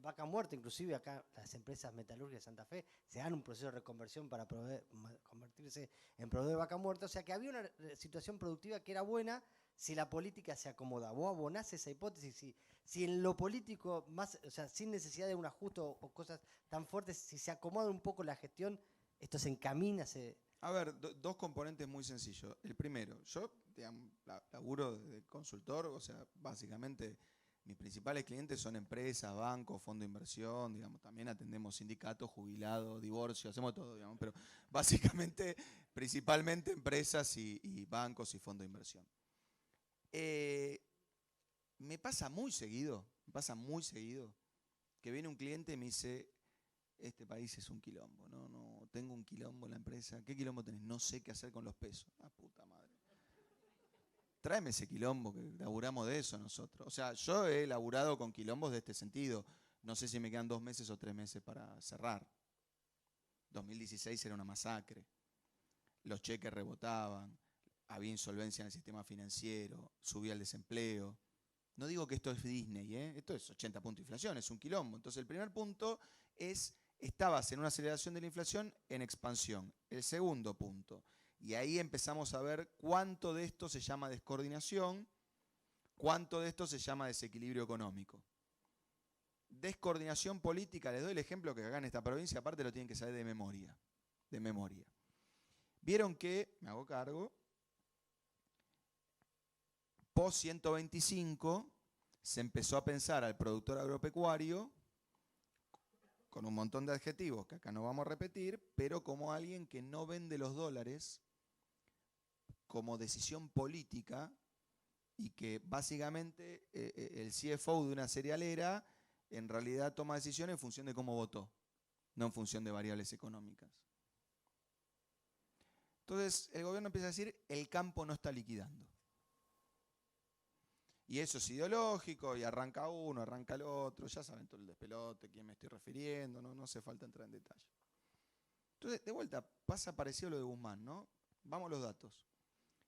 Vaca Muerta, inclusive acá las empresas metalúrgicas de Santa Fe se dan un proceso de reconversión para convertirse en proveedor de vaca muerta. O sea que había una situación productiva que era buena si la política se acomoda. Vos abonás esa hipótesis, si en lo político, más, o sea, sin necesidad de un ajuste o cosas tan fuertes, si se acomoda un poco la gestión, esto se encamina, A ver, dos componentes muy sencillos. El primero, yo laburo de consultor, o sea, básicamente mis principales clientes son empresas, bancos, fondos de inversión, digamos, también atendemos sindicatos, jubilados, divorcios, hacemos todo, digamos, pero básicamente, principalmente empresas y bancos y fondos de inversión. Me pasa muy seguido que viene un cliente y me dice, este país es un quilombo, no tengo un quilombo en la empresa. ¿Qué quilombo tenés? No sé qué hacer con los pesos. La puta madre. Tráeme ese quilombo, que laburamos de eso nosotros. O sea, yo he laburado con quilombos de este sentido. No sé si me quedan 2 meses o 3 meses para cerrar. 2016 era una masacre. Los cheques rebotaban, había insolvencia en el sistema financiero, subía el desempleo. No digo que esto es Disney, esto es 80 puntos de inflación, es un quilombo. Entonces el primer punto es, estabas en una aceleración de la inflación en expansión. El segundo punto, y ahí empezamos a ver cuánto de esto se llama descoordinación, cuánto de esto se llama desequilibrio económico. Descoordinación política, les doy el ejemplo que acá en esta provincia, aparte lo tienen que saber de memoria. Vieron que, me hago cargo, post 125 se empezó a pensar al productor agropecuario con un montón de adjetivos que acá no vamos a repetir, pero como alguien que no vende los dólares como decisión política y que básicamente el CFO de una cerealera en realidad toma decisiones en función de cómo votó, no en función de variables económicas. Entonces el gobierno empieza a decir, el campo no está liquidando. Y eso es ideológico, y arranca uno, arranca el otro, ya saben todo el despelote, quién me estoy refiriendo, no hace falta entrar en detalle. Entonces, de vuelta, pasa parecido a lo de Guzmán, ¿no? Vamos a los datos.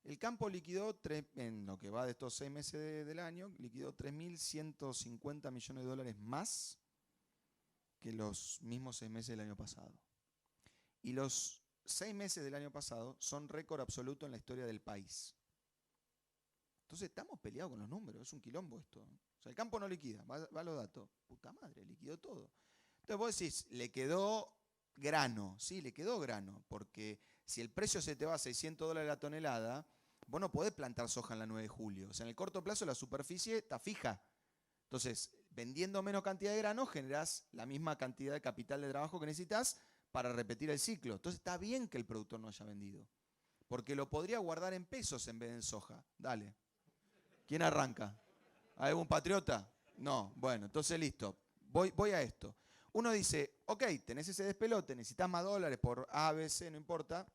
El campo liquidó, en lo que va de estos 6 meses del año, liquidó 3.150 millones de dólares más que los mismos 6 meses del año pasado. Y los 6 meses del año pasado son récord absoluto en la historia del país. Entonces estamos peleados con los números, es un quilombo esto. O sea, el campo no liquida, va a los datos. Puta madre, liquidó todo. Entonces vos decís, le quedó grano. Sí, le quedó grano, porque si el precio se te va a $600 la tonelada, vos no podés plantar soja en la 9 de julio. O sea, en el corto plazo la superficie está fija. Entonces, vendiendo menos cantidad de grano, generás la misma cantidad de capital de trabajo que necesitas para repetir el ciclo. Entonces está bien que el productor no haya vendido, porque lo podría guardar en pesos en vez de en soja. Dale. ¿Quién arranca? ¿Hay algún patriota? No. Bueno, entonces listo. Voy a esto. uno dice, ok, tenés ese despelote, necesitas más dólares por A, B, C, no importa.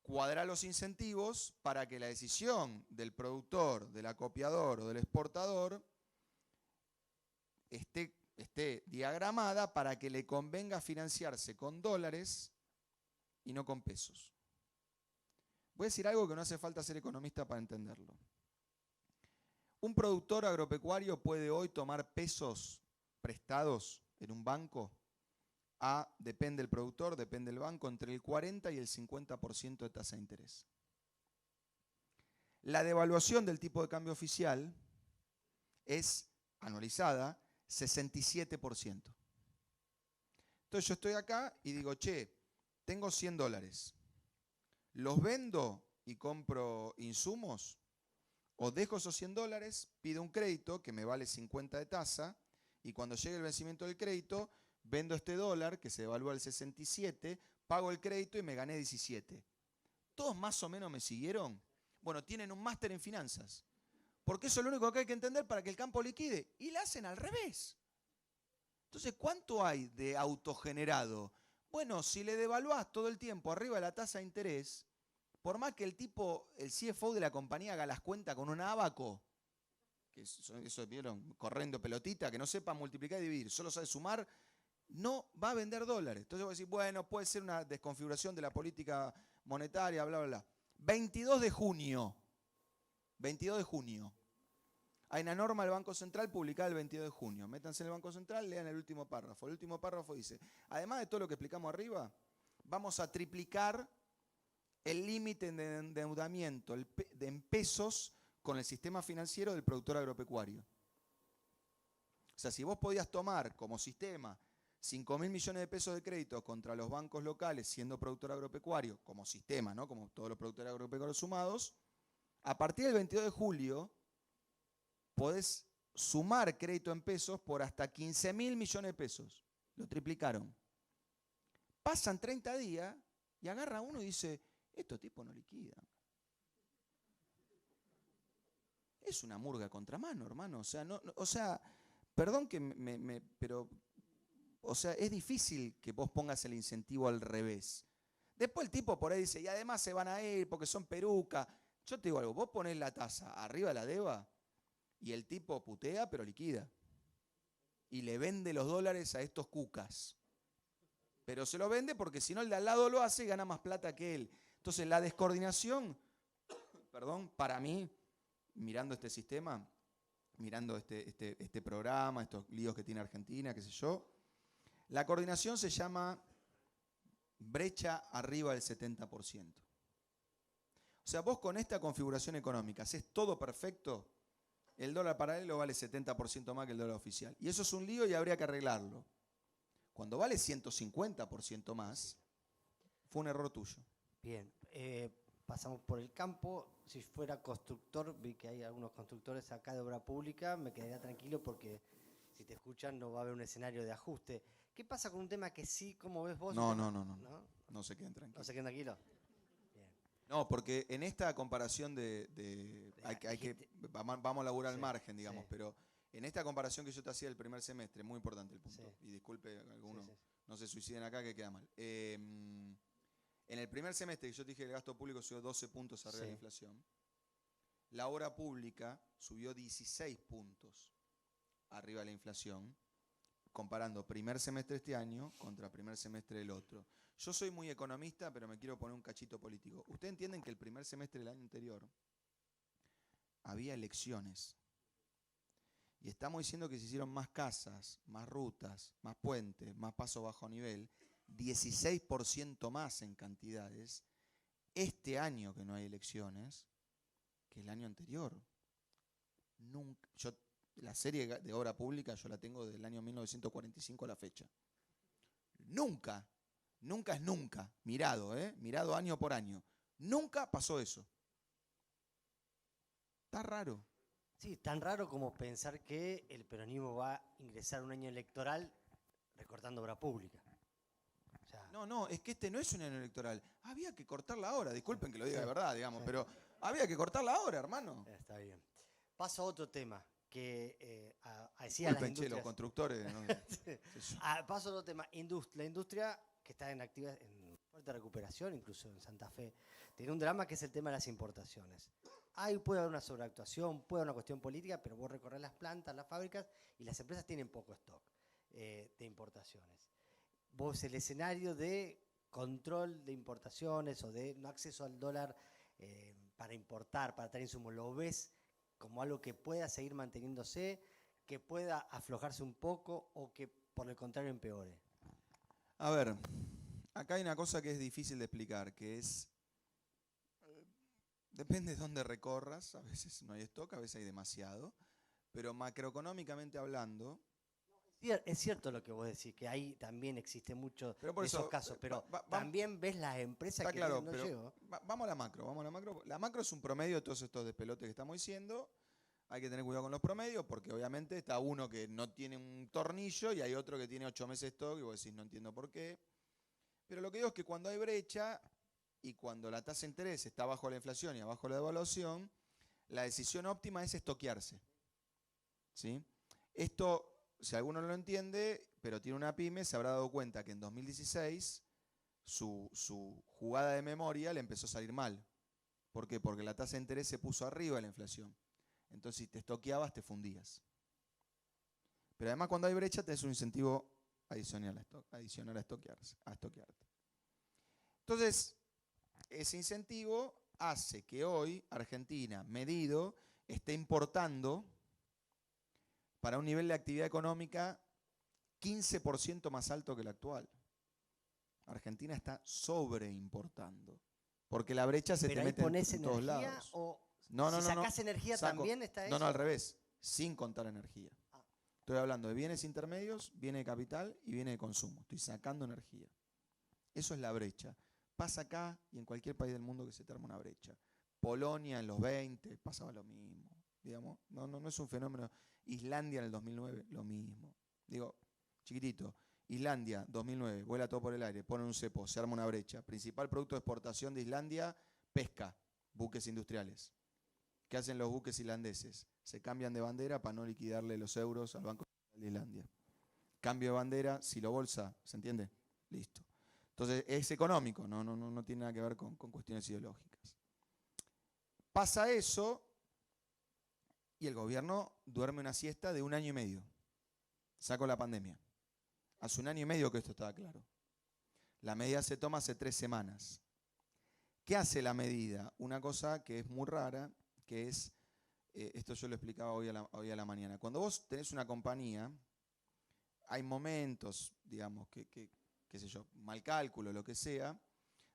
Cuadrar los incentivos para que la decisión del productor, del acopiador o del exportador esté diagramada para que le convenga financiarse con dólares y no con pesos. Voy a decir algo que no hace falta ser economista para entenderlo. Un productor agropecuario puede hoy tomar pesos prestados en un banco depende del productor, depende del banco, entre el 40 y el 50% de tasa de interés. La devaluación del tipo de cambio oficial es anualizada 67%. Entonces yo estoy acá y digo, che, tengo 100 dólares. ¿Los vendo y compro insumos? ¿O dejo esos 100 dólares, pido un crédito que me vale 50 de tasa y cuando llegue el vencimiento del crédito, vendo este dólar que se devalúa al 67, pago el crédito y me gané 17? ¿Todos más o menos me siguieron? Bueno, tienen un máster en finanzas. Porque eso es lo único que hay que entender para que el campo liquide. Y la hacen al revés. Entonces, ¿cuánto hay de autogenerado? Bueno, si le devaluás todo el tiempo arriba de la tasa de interés, por más que el CFO de la compañía haga las cuentas con un abaco, que eso vieron, corriendo pelotita, que no sepa multiplicar y dividir, solo sabe sumar, no va a vender dólares. Entonces voy a decir, bueno, puede ser una desconfiguración de la política monetaria, bla, bla, bla. 22 de junio. Hay una norma del Banco Central publicada el 22 de junio. Métanse en el Banco Central, lean el último párrafo. El último párrafo dice, además de todo lo que explicamos arriba, vamos a triplicar el límite de endeudamiento en pesos con el sistema financiero del productor agropecuario. O sea, si vos podías tomar como sistema 5.000 millones de pesos de crédito contra los bancos locales siendo productor agropecuario, como sistema, ¿no? Como todos los productores agropecuarios sumados, a partir del 22 de julio podés sumar crédito en pesos por hasta 15.000 millones de pesos. Lo triplicaron. Pasan 30 días y agarra uno y dice, estos tipos no liquidan. Es una murga a contramano, hermano. O sea, perdón que pero o sea, es difícil que vos pongas el incentivo al revés. Después el tipo por ahí dice, y además se van a ir porque son perucas. Yo te digo algo, vos ponés la tasa arriba de la DEVA y el tipo putea pero liquida. Y le vende los dólares a estos cucas. Pero se lo vende porque si no el de al lado lo hace y gana más plata que él. Entonces la descoordinación, para mí, mirando este sistema, mirando este programa, estos líos que tiene Argentina, qué sé yo, la coordinación se llama brecha arriba del 70%. O sea, vos con esta configuración económica haces todo perfecto, el dólar paralelo vale 70% más que el dólar oficial. Y eso es un lío y habría que arreglarlo. Cuando vale 150% más, fue un error tuyo. Bien, pasamos por el campo. Si fuera constructor, vi que hay algunos constructores acá de obra pública, me quedaría tranquilo porque si te escuchan no va a haber un escenario de ajuste. ¿Qué pasa con un tema que sí, como ves vos? No se queden tranquilos. ¿No se queden tranquilos? Bien. No, porque en esta comparación vamos a laburar al margen, digamos, pero en esta comparación que yo te hacía del primer semestre, muy importante el punto, y disculpe algunos, no se suiciden acá que queda mal. En el primer semestre que yo te dije que el gasto público subió 12 puntos arriba de la inflación, la obra pública subió 16 puntos arriba de la inflación, comparando primer semestre este año contra primer semestre del otro. Yo soy muy economista, pero me quiero poner un cachito político. Ustedes entienden que el primer semestre del año anterior había elecciones. Y estamos diciendo que se hicieron más casas, más rutas, más puentes, más paso bajo nivel, 16% más en cantidades, este año que no hay elecciones, que el año anterior. Nunca, la serie de obra pública yo la tengo del año 1945 a la fecha. Nunca es nunca, mirado año por año. Nunca pasó eso. Está raro. Sí, tan raro como pensar que el peronismo va a ingresar a un año electoral recortando obra pública. O sea, No, es que este no es un año electoral. Había que cortarla ahora, disculpen que lo diga de verdad, digamos, pero había que cortarla ahora, hermano. Está bien. Paso a otro tema. que decía las Disculpen, che, los industrias. constructores. ¿No? Paso a otro tema. La industria que está en fuerte recuperación, incluso en Santa Fe, tiene un drama que es el tema de las importaciones. Ahí puede haber una sobreactuación, puede haber una cuestión política, pero vos recorres las plantas, las fábricas, y las empresas tienen poco stock de importaciones. Vos el escenario de control de importaciones o de no acceso al dólar para importar, para traer insumos, ¿lo ves como algo que pueda seguir manteniéndose, que pueda aflojarse un poco o que por el contrario empeore? A ver, acá hay una cosa que es difícil de explicar, que es, depende de dónde recorras, a veces no hay stock, a veces hay demasiado, pero macroeconómicamente hablando... Es cierto lo que vos decís, que ahí también existe mucho pero por de esos eso, casos, pero también ves las empresas que claro, no pero llegó. vamos a la macro. La macro es un promedio de todos estos despelotes que estamos diciendo. Hay que tener cuidado con los promedios porque obviamente está uno que no tiene un tornillo y hay otro que tiene 8 meses de stock y vos decís no entiendo por qué. Pero lo que digo es que cuando hay brecha y cuando la tasa de interés está bajo la inflación y abajo la devaluación, la decisión óptima es estoquearse. ¿Sí? Esto, si alguno no lo entiende, pero tiene una pyme, se habrá dado cuenta que en 2016 su jugada de memoria le empezó a salir mal. ¿Por qué? Porque la tasa de interés se puso arriba de la inflación. Entonces, si te estoqueabas, te fundías. Pero además, cuando hay brecha, tenés un incentivo adicional a estoquearte. Entonces, ese incentivo hace que hoy Argentina, medido, esté importando para un nivel de actividad económica 15% más alto que el actual. Argentina está sobreimportando. Porque la brecha se te mete en todos lados. O no, si sacás energía también está eso. No, al revés. Sin contar energía. Estoy hablando de bienes intermedios, viene de capital y viene de consumo. Estoy sacando energía. Eso es la brecha. Pasa acá y en cualquier país del mundo que se te arma una brecha. Polonia en los 20 pasaba lo mismo. Digamos, no es un fenómeno. Islandia en el 2009, lo mismo. Digo, chiquitito. Islandia, 2009, vuela todo por el aire, pone un cepo, se arma una brecha. Principal producto de exportación de Islandia, pesca, buques industriales. ¿Qué hacen los buques islandeses? Se cambian de bandera para no liquidarle los euros al Banco de Islandia. Cambio de bandera, silo bolsa, ¿se entiende? Listo. Entonces es económico, no tiene nada que ver con cuestiones ideológicas. Pasa eso y el gobierno duerme una siesta de 1 año y medio. Saco la pandemia. Hace 1 año y medio que esto estaba claro. La medida se toma hace 3 semanas. ¿Qué hace la medida? Una cosa que es muy rara, que es, esto yo lo explicaba hoy a la mañana. Cuando vos tenés una compañía, hay momentos, digamos, qué sé yo, mal cálculo, lo que sea,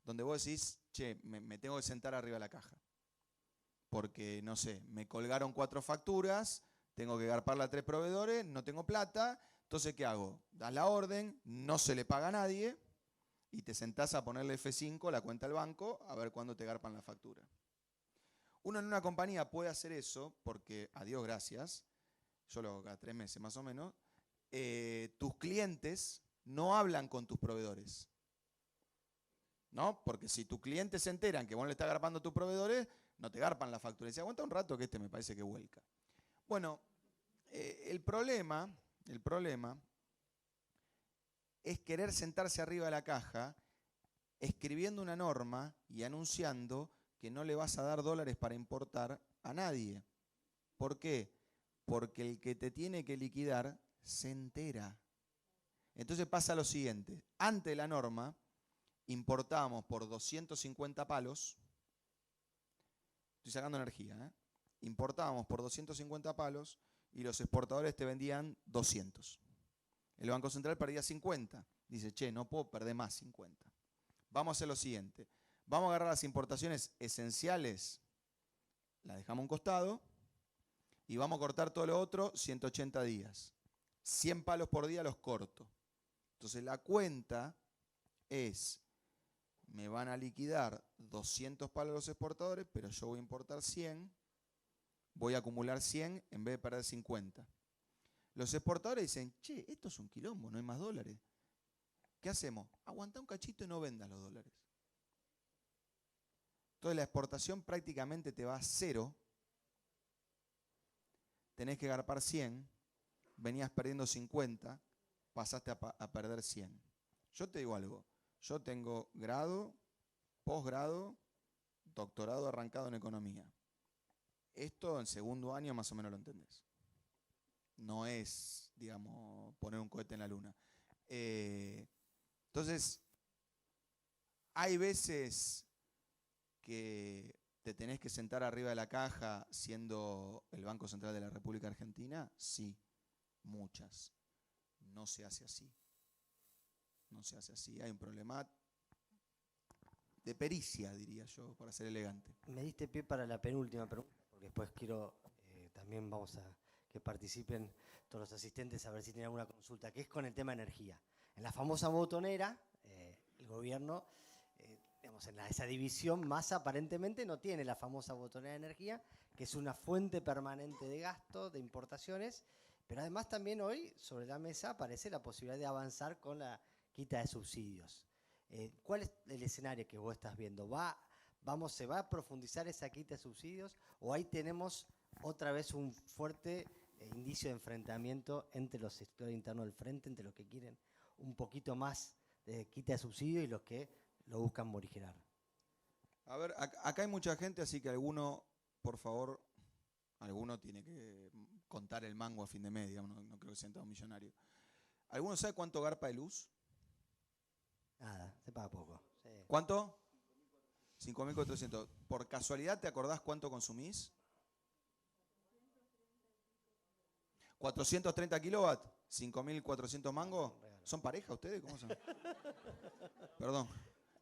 donde vos decís, che, me tengo que sentar arriba de la caja. Porque, no sé, me colgaron 4 facturas, tengo que garparla a 3 proveedores, no tengo plata. Entonces, ¿qué hago? Das la orden, no se le paga a nadie y te sentás a ponerle F5, la cuenta al banco, a ver cuándo te garpan la factura. Uno en una compañía puede hacer eso porque, a Dios gracias, yo lo hago cada 3 meses más o menos, tus clientes no hablan con tus proveedores. ¿No? Porque si tus clientes se enteran que vos le estás garpando a tus proveedores, no te garpan la factura. Y dice, aguanta un rato que me parece que vuelca. Bueno, el problema es querer sentarse arriba de la caja escribiendo una norma y anunciando que no le vas a dar dólares para importar a nadie. ¿Por qué? Porque el que te tiene que liquidar se entera. Entonces pasa lo siguiente. Ante la norma, importábamos por 250 palos, estoy sacando energía, importábamos por 250 palos y los exportadores te vendían 200. El Banco Central perdía 50. Dice, che, no puedo perder más 50. Vamos a hacer lo siguiente. Vamos a agarrar las importaciones esenciales, las dejamos a un costado y vamos a cortar todo lo otro 180 días. 100 palos por día los corto. Entonces la cuenta es, me van a liquidar 200 palos los exportadores, pero yo voy a importar 100, voy a acumular 100 en vez de perder 50. Los exportadores dicen, che, esto es un quilombo, no hay más dólares. ¿Qué hacemos? Aguanta un cachito y no vendas los dólares. Entonces la exportación prácticamente te va a cero. tenés que garpar 100, venías perdiendo 50, pasaste a perder 100. Yo te digo algo, yo tengo grado, posgrado, doctorado arrancado en economía. Esto en segundo año más o menos lo entendés. No es, digamos, poner un cohete en la luna. Entonces, hay veces que te tenés que sentar arriba de la caja siendo el Banco Central de la República Argentina. Sí, muchas. No se hace así. No se hace así. Hay un problema de pericia, diría yo, para ser elegante. Me diste pie para la penúltima pregunta, porque después quiero, también vamos a que participen todos los asistentes a ver si tienen alguna consulta, que es con el tema energía. En la famosa botonera, el gobierno, digamos, en esa división, Massa aparentemente no tiene la famosa botonera de energía, que es una fuente permanente de gasto, de importaciones, pero además también hoy sobre la mesa aparece la posibilidad de avanzar con la quita de subsidios. ¿Cuál es el escenario que vos estás viendo? ¿Se va a profundizar esa quita de subsidios o ahí tenemos otra vez un fuerte indicio de enfrentamiento entre los sectores internos del frente, entre los que quieren un poquito más de quita de subsidios y los que lo buscan morigerar? A ver, acá hay mucha gente, así que alguno, por favor, alguno tiene que contar el mango a fin de mes, digamos, no creo que sea todo millonario. ¿Alguno sabe cuánto garpa de luz? Nada, se paga poco. Sí. ¿Cuánto? 5.400. ¿Por casualidad te acordás cuánto consumís? 430 kilowatts, 5.400 mangos. ¿Son pareja ustedes? ¿Cómo son? Perdón,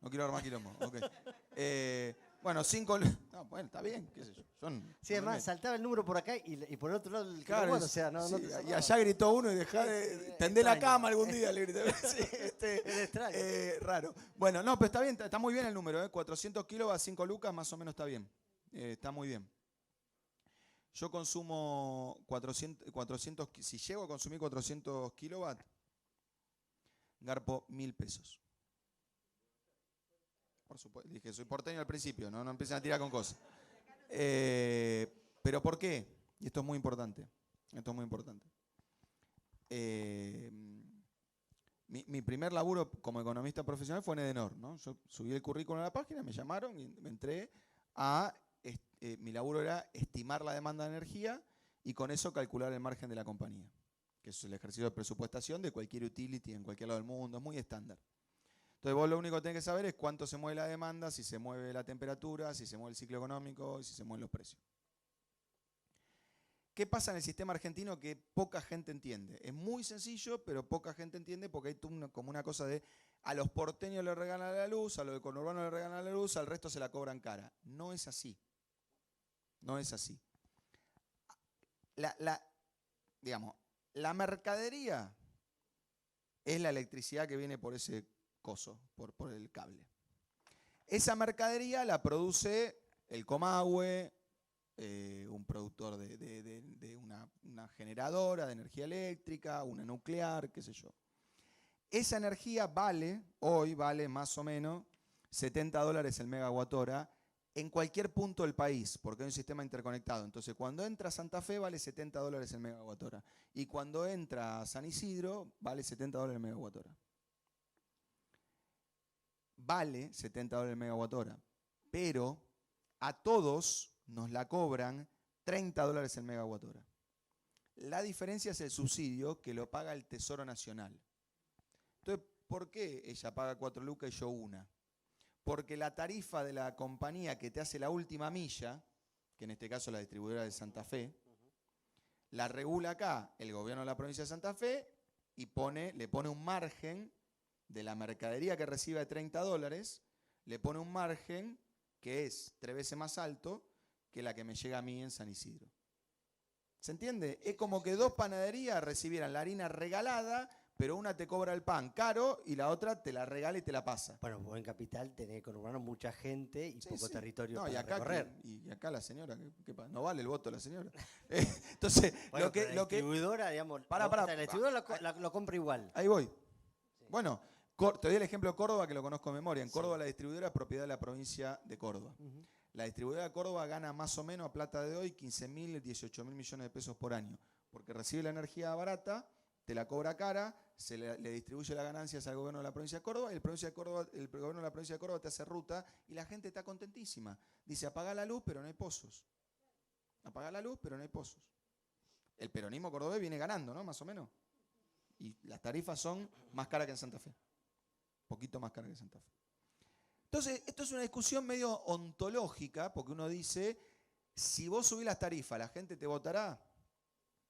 no quiero armar quilombo. Okay. Bueno, 5... No, bueno, está bien, qué sé yo. Sí, además saltaba el número por acá y por el otro lado el claro, kilómetro, o sea, sí, y allá gritó uno y dejá de tender la cama algún día, le grité. Sí, es extraño. Raro. Bueno, no, pero está bien, está muy bien el número, 400 kilos a 5 lucas, más o menos está bien. Está muy bien. Yo consumo 400, si llego a consumir 400 kilowatts, garpo 1.000 pesos. Por supuesto, dije, soy porteño al principio, no empiecen a tirar con cosas. ¿Pero por qué? Y esto es muy importante. Esto es muy importante. Mi primer laburo como economista profesional fue en Edenor, ¿no? Yo subí el currículum a la página, me llamaron y me entré a... mi laburo era estimar la demanda de energía y con eso calcular el margen de la compañía, que es el ejercicio de presupuestación de cualquier utility en cualquier lado del mundo, es muy estándar. Entonces vos lo único que tenés que saber es cuánto se mueve la demanda, si se mueve la temperatura, si se mueve el ciclo económico y si se mueven los precios. ¿Qué pasa en el sistema argentino que poca gente entiende? Es muy sencillo, pero poca gente entiende porque hay como una cosa de a los porteños le regalan la luz, a los de conurbano le regalan la luz, al resto se la cobran cara. No es así. No es así. Digamos, la mercadería es la electricidad que viene por ese coso, por el cable. Esa mercadería la produce el Comahue, un productor de una generadora de energía eléctrica, una nuclear, qué sé yo. Esa energía hoy vale más o menos $70 el megawatt hora en cualquier punto del país, porque hay un sistema interconectado. Entonces, cuando entra Santa Fe vale $70 el megawatt hora. Y cuando entra San Isidro vale $70 el megawatt hora. Vale $70 el megawatt hora, pero a todos nos la cobran $30 el megawatt hora. La diferencia es el subsidio que lo paga el Tesoro Nacional. Entonces, ¿por qué ella paga 4 lucas y yo 1? Porque la tarifa de la compañía que te hace la última milla, que en este caso es la distribuidora de Santa Fe, la regula acá el gobierno de la provincia de Santa Fe y le pone un margen de la mercadería que recibe de $30, le pone un margen que es 3 veces más alto que la que me llega a mí en San Isidro. ¿Se entiende? Es como que dos panaderías recibieran la harina regalada, pero una te cobra el pan caro y la otra te la regala y te la pasa. Bueno, vos en Capital tenés con Urbano mucha gente y poco territorio para y acá, recorrer. Y acá la señora, ¿qué pasa? No vale el voto de la señora. Entonces, bueno, la distribuidora, digamos, la distribuidora lo compra igual. Ahí voy. Sí. Bueno, te doy el ejemplo de Córdoba, que lo conozco de memoria. En Córdoba la distribuidora es propiedad de la provincia de Córdoba. La distribuidora de Córdoba gana más o menos a plata de hoy 15.000, 18.000 millones de pesos por año, porque recibe la energía barata, te la cobra cara, le distribuye las ganancias al gobierno de la provincia de Córdoba, y el gobierno de la provincia de Córdoba te hace ruta y la gente está contentísima. Dice, apaga la luz, pero no hay pozos. Apaga la luz, pero no hay pozos. El peronismo cordobés viene ganando, ¿no? Más o menos. Y las tarifas son más caras que en Santa Fe. Poquito más caras que en Santa Fe. Entonces, esto es una discusión medio ontológica, porque uno dice, si vos subís las tarifas, ¿la gente te votará?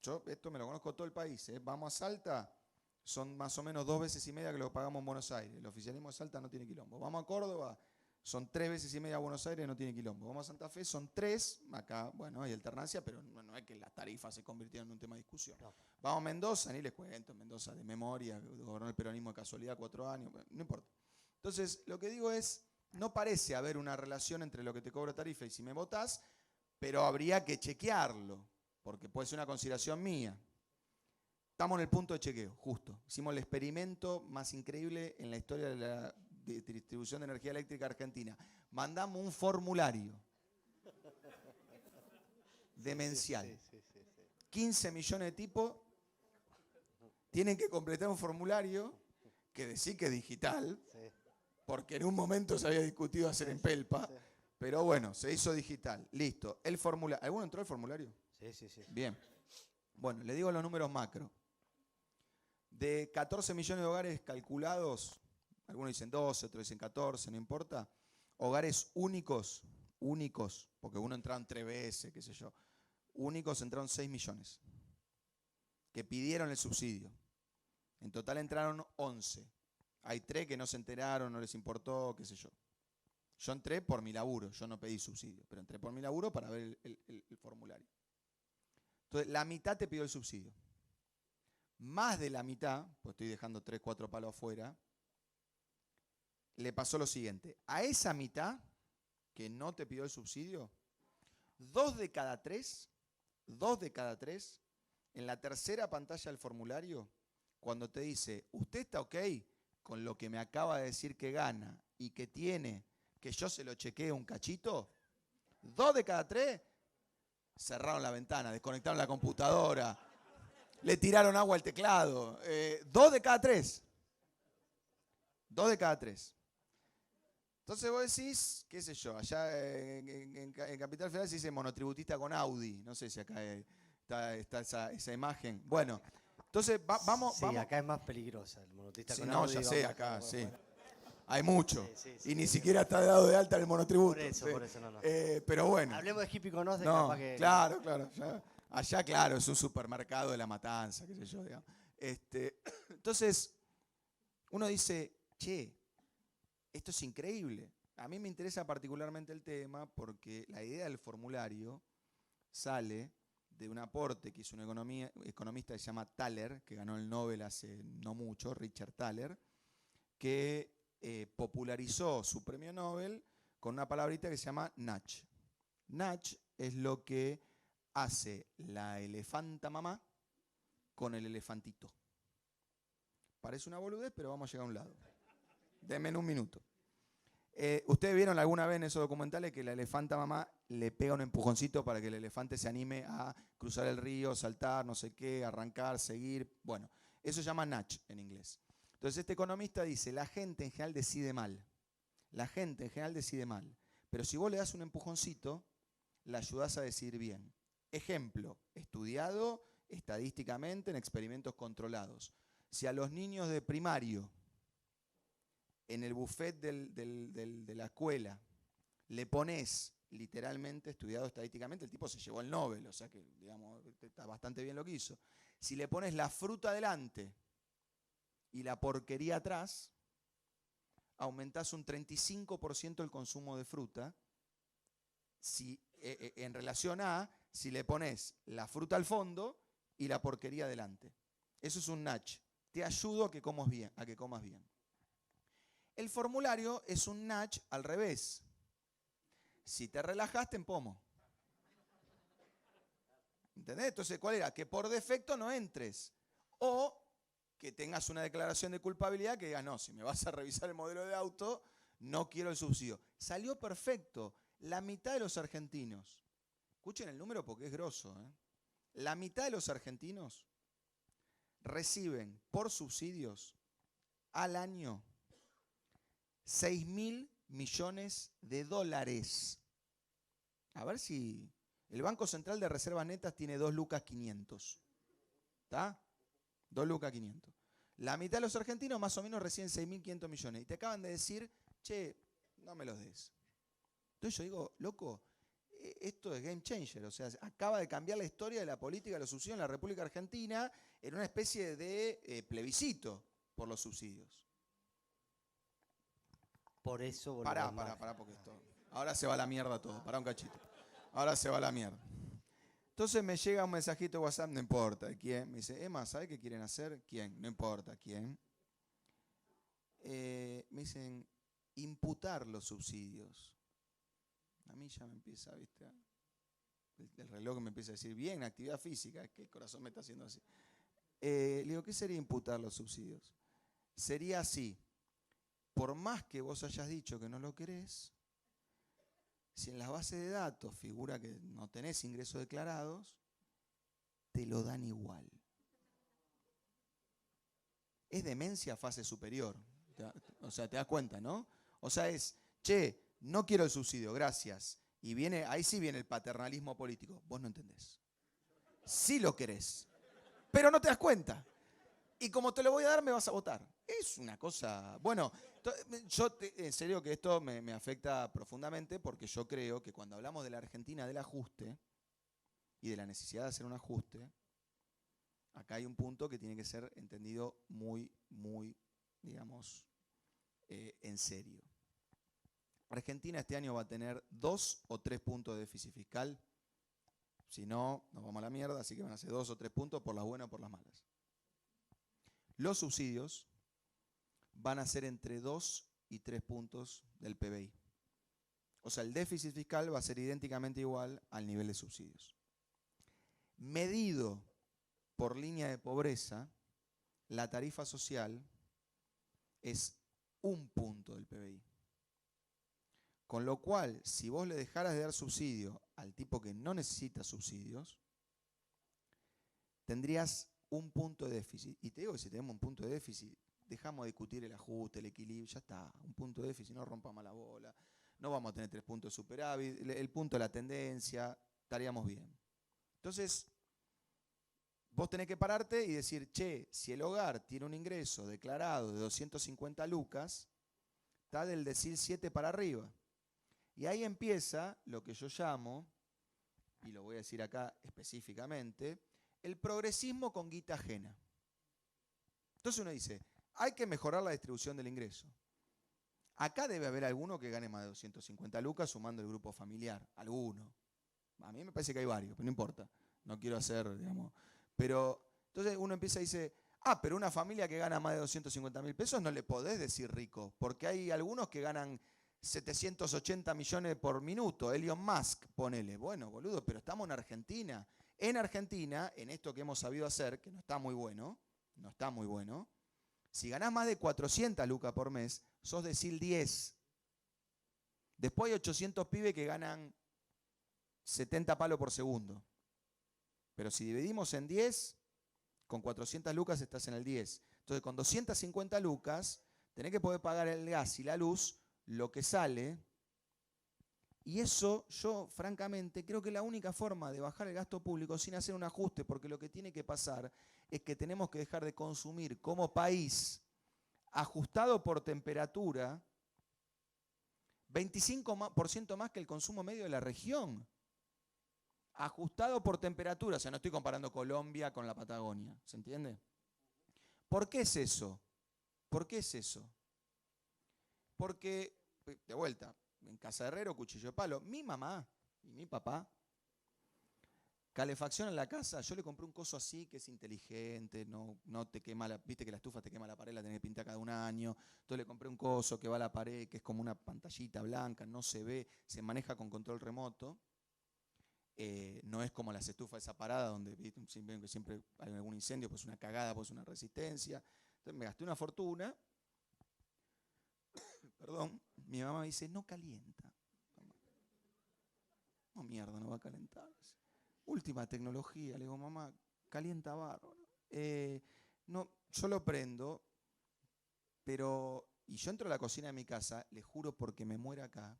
Yo esto me lo conozco todo el país. Vamos a Salta, son más o menos 2 veces y media que lo pagamos en Buenos Aires. El oficialismo de Salta no tiene quilombo. Vamos a Córdoba, son 3 veces y media a Buenos Aires, no tiene quilombo. Vamos a Santa Fe, son 3. Acá, bueno, hay alternancia, pero no es que las tarifas se convirtieron en un tema de discusión. No. Vamos a Mendoza, ni les cuento, Mendoza de memoria, gobernó el peronismo de casualidad 4 años, no importa. Entonces, lo que digo es, no parece haber una relación entre lo que te cobra tarifa y si me votás, pero habría que chequearlo, porque puede ser una consideración mía. Estamos en el punto de chequeo, justo. Hicimos el experimento más increíble en la historia de la distribución de energía eléctrica argentina. Mandamos un formulario demencial. 15 millones de tipos tienen que completar un formulario que decir que es digital, porque en un momento se había discutido hacer en Pelpa, pero bueno, se hizo digital. Listo. El formulario. ¿Alguno entró al formulario? Sí. Bien. Bueno, le digo los números macro. De 14 millones de hogares calculados, algunos dicen 12, otros dicen 14, no importa. Hogares únicos, porque uno entraron 3 veces, qué sé yo. Únicos entraron 6 millones, que pidieron el subsidio. En total entraron 11. Hay 3 que no se enteraron, no les importó, qué sé yo. Yo entré por mi laburo, yo no pedí subsidio, pero entré por mi laburo para ver el formulario. Entonces, la mitad te pidió el subsidio. Más de la mitad, pues estoy dejando 3, 4 palos afuera, le pasó lo siguiente. A esa mitad que no te pidió el subsidio, 2 de cada 3, en la tercera pantalla del formulario, cuando te dice, ¿usted está ok con lo que me acaba de decir que gana y que tiene, que yo se lo chequee un cachito? 2 de cada 3 cerraron la ventana, desconectaron la computadora, le tiraron agua al teclado. 2 de cada 3. 2 de cada 3. Entonces vos decís, qué sé yo, allá en Capital Federal se dice monotributista con Audi. No sé si acá está esa imagen. Bueno, entonces vamos. Sí, acá es más peligrosa el monotributista sí, con no, Audi. ya sé, acá, sí. Bueno. Hay mucho. Sí, y ni siquiera está dado de alta el monotributo. Por eso, no. Pero bueno. Hablemos de hippie con Oz, No, capaz que... claro. Allá, claro, es un supermercado de la matanza, qué sé yo, digamos. Entonces, uno dice, che, esto es increíble. A mí me interesa particularmente el tema porque la idea del formulario sale de un aporte que hizo un economista que se llama Thaler, que ganó el Nobel hace no mucho, Richard Thaler, que popularizó su premio Nobel con una palabrita que se llama nudge. Nudge es lo que hace la elefanta mamá con el elefantito. Parece una boludez, pero vamos a llegar a un lado. Denme un minuto. ¿Ustedes vieron alguna vez en esos documentales que la elefanta mamá le pega un empujoncito para que el elefante se anime a cruzar el río, saltar, no sé qué, arrancar, seguir? Bueno, eso se llama nudge en inglés. Entonces este economista dice, la gente en general decide mal. Pero si vos le das un empujoncito, la ayudás a decidir bien. Ejemplo, estudiado estadísticamente en experimentos controlados. Si a los niños de primario, en el buffet de la escuela, le pones, literalmente, estudiado estadísticamente, el tipo se llevó el Nobel, o sea que, digamos, está bastante bien lo que hizo. Si le pones la fruta delante y la porquería atrás, aumentás un 35% el consumo de fruta, en relación a si le pones la fruta al fondo y la porquería adelante. Eso es un nudge. Te ayudo a que comas bien. El formulario es un nudge al revés. Si te relajaste, en pomo. ¿Entendés? Entonces, ¿cuál era? Que por defecto no entres. O que tengas una declaración de culpabilidad que digas, no, si me vas a revisar el modelo de auto, no quiero el subsidio. Salió perfecto. La mitad de los argentinos, escuchen el número porque es grosso, la mitad de los argentinos reciben por subsidios al año 6.000 millones de dólares. A ver si el Banco Central de Reservas Netas tiene 2 lucas 500. ¿Está? 2 lucas 500. La mitad de los argentinos más o menos reciben 6.500 millones. Y te acaban de decir, che, no me los des. Entonces yo digo, loco, esto es game changer. O sea, acaba de cambiar la historia de la política de los subsidios en la República Argentina en una especie de plebiscito por los subsidios. Por eso Pará, porque esto. Ahora se va a la mierda todo. Pará un cachito. Ahora se va a la mierda. Entonces me llega un mensajito de WhatsApp, no importa quién. Me dice, Emma, ¿sabes qué quieren hacer? ¿Quién? No importa quién. Me dicen, imputar los subsidios. A mí ya me empieza, ¿viste? El reloj me empieza a decir, bien, actividad física, es que el corazón me está haciendo así. Le digo, ¿qué sería imputar los subsidios? Sería así, por más que vos hayas dicho que no lo querés, si en las bases de datos figura que no tenés ingresos declarados, te lo dan igual. Es demencia fase superior. O sea, te das cuenta, ¿no? O sea, es, che, no quiero el subsidio, gracias. Y viene, ahí sí viene el paternalismo político. Vos no entendés. Sí lo querés, pero no te das cuenta. Y como te lo voy a dar, me vas a votar. Es una cosa... Bueno, en serio que esto me afecta profundamente porque yo creo que cuando hablamos de la Argentina del ajuste y de la necesidad de hacer un ajuste, acá hay un punto que tiene que ser entendido muy, digamos, en serio. Argentina este año va a tener 2 o 3 puntos de déficit fiscal. Si no, nos vamos a la mierda, así que van a ser 2 o 3 puntos por las buenas o por las malas. Los subsidios van a ser entre 2 y 3 puntos del PBI. O sea, el déficit fiscal va a ser idénticamente igual al nivel de subsidios. Medido por línea de pobreza, la tarifa social es 1 punto del PBI. Con lo cual, si vos le dejaras de dar subsidio al tipo que no necesita subsidios, tendrías 1 punto de déficit. Y te digo que si tenemos 1 punto de déficit, dejamos de discutir el ajuste, el equilibrio, ya está. 1 punto de déficit, no rompamos la bola. No vamos a tener 3 puntos de superávit. El punto de la tendencia, estaríamos bien. Entonces, vos tenés que pararte y decir, che, si el hogar tiene un ingreso declarado de 250 lucas, está del decil 7 para arriba. Y ahí empieza lo que yo llamo, y lo voy a decir acá específicamente, el progresismo con guita ajena. Entonces uno dice, hay que mejorar la distribución del ingreso. Acá debe haber alguno que gane más de 250 lucas sumando el grupo familiar. Alguno. A mí me parece que hay varios, pero no importa. No quiero hacer, digamos. Pero entonces uno empieza y dice, pero una familia que gana más de 250.000 pesos no le podés decir rico, porque hay algunos que ganan 780 millones por minuto. Elon Musk, ponele. Bueno, boludo, pero estamos en Argentina. En Argentina, en esto que hemos sabido hacer, que no está muy bueno, si ganás más de 400 lucas por mes, sos decil 10. Después hay 800 pibes que ganan 70 palos por segundo. Pero si dividimos en 10, con 400 lucas estás en el 10. Entonces, con 250 lucas, tenés que poder pagar el gas y la luz, lo que sale. Y eso, yo, francamente, creo que es la única forma de bajar el gasto público sin hacer un ajuste, porque lo que tiene que pasar es que tenemos que dejar de consumir como país, ajustado por temperatura, 25% más que el consumo medio de la región. Ajustado por temperatura, o sea, no estoy comparando Colombia con la Patagonia, ¿se entiende? ¿Por qué es eso? ¿Por qué es eso? Porque, de vuelta, en Casa de Herrero, cuchillo de palo, mi mamá y mi papá, calefacción en la casa, yo le compré un coso así que es inteligente, no te quema viste que la estufa te quema la pared, la tenés que pintar cada 1 año, entonces le compré un coso que va a la pared, que es como una pantallita blanca, no se ve, se maneja con control remoto. No es como las estufas esa parada donde siempre hay algún incendio, pues una cagada, pues una resistencia. Entonces me gasté una fortuna. Perdón, mi mamá me dice, no calienta. ¿Cómo mierda no va a calentar? Última tecnología. Le digo, mamá, calienta bárbaro. No, yo lo prendo, pero... Y yo entro a la cocina de mi casa, le juro porque me muero acá,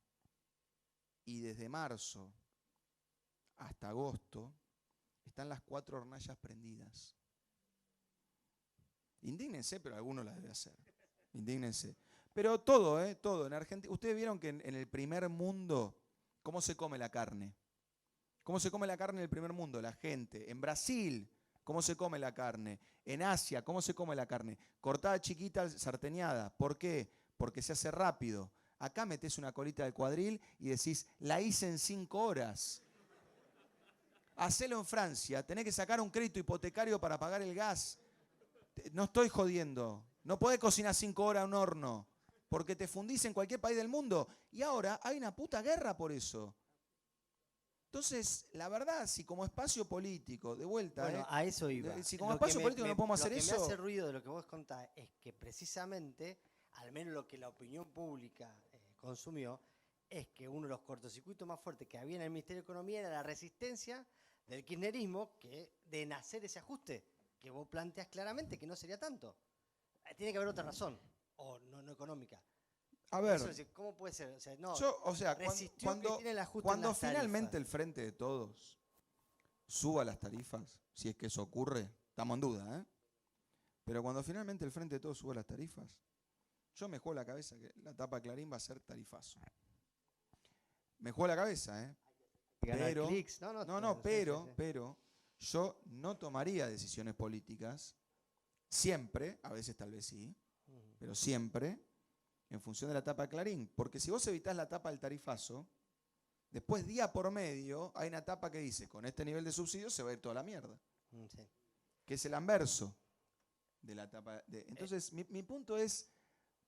y desde marzo hasta agosto están las 4 hornallas prendidas. Indígnense, pero alguno las debe hacer. Indígnense. Pero todo, todo. En Argentina, ustedes vieron que en el primer mundo, ¿cómo se come la carne? ¿Cómo se come la carne en el primer mundo? La gente. En Brasil, ¿cómo se come la carne? En Asia, ¿cómo se come la carne? Cortada chiquita, sarteneada. ¿Por qué? Porque se hace rápido. Acá metés una colita del cuadril y decís, la hice en 5 horas. Hacelo en Francia, tenés que sacar un crédito hipotecario para pagar el gas. No estoy jodiendo. No podés cocinar 5 horas en un horno, porque te fundís en cualquier país del mundo. Y ahora hay una puta guerra por eso. Entonces, la verdad, si como espacio político, de vuelta... Bueno, a eso iba. Si como espacio político no podemos hacer eso... Lo que me hace ruido de lo que vos contás es que precisamente, al menos lo que la opinión pública consumió, es que uno de los cortocircuitos más fuertes que había en el Ministerio de Economía era la resistencia del kirchnerismo de nacer ese ajuste, que vos planteás claramente que no sería tanto. Tiene que haber otra razón, o no económica. A ver, ¿cómo puede ser? O sea, no, cuando finalmente el Frente de Todos suba las tarifas, si es que eso ocurre, estamos en duda, pero cuando finalmente el Frente de Todos suba las tarifas, yo me juego la cabeza que la tapa de Clarín va a ser tarifazo. Me juego la cabeza, pero, pero yo no tomaría decisiones políticas siempre, a veces tal vez sí, pero siempre en función de la tapa de Clarín. Porque si vos evitás la tapa del tarifazo, después día por medio hay una tapa que dice, con este nivel de subsidio se va a ir toda la mierda. Sí. Que es el anverso de la tapa. Entonces, mi punto es,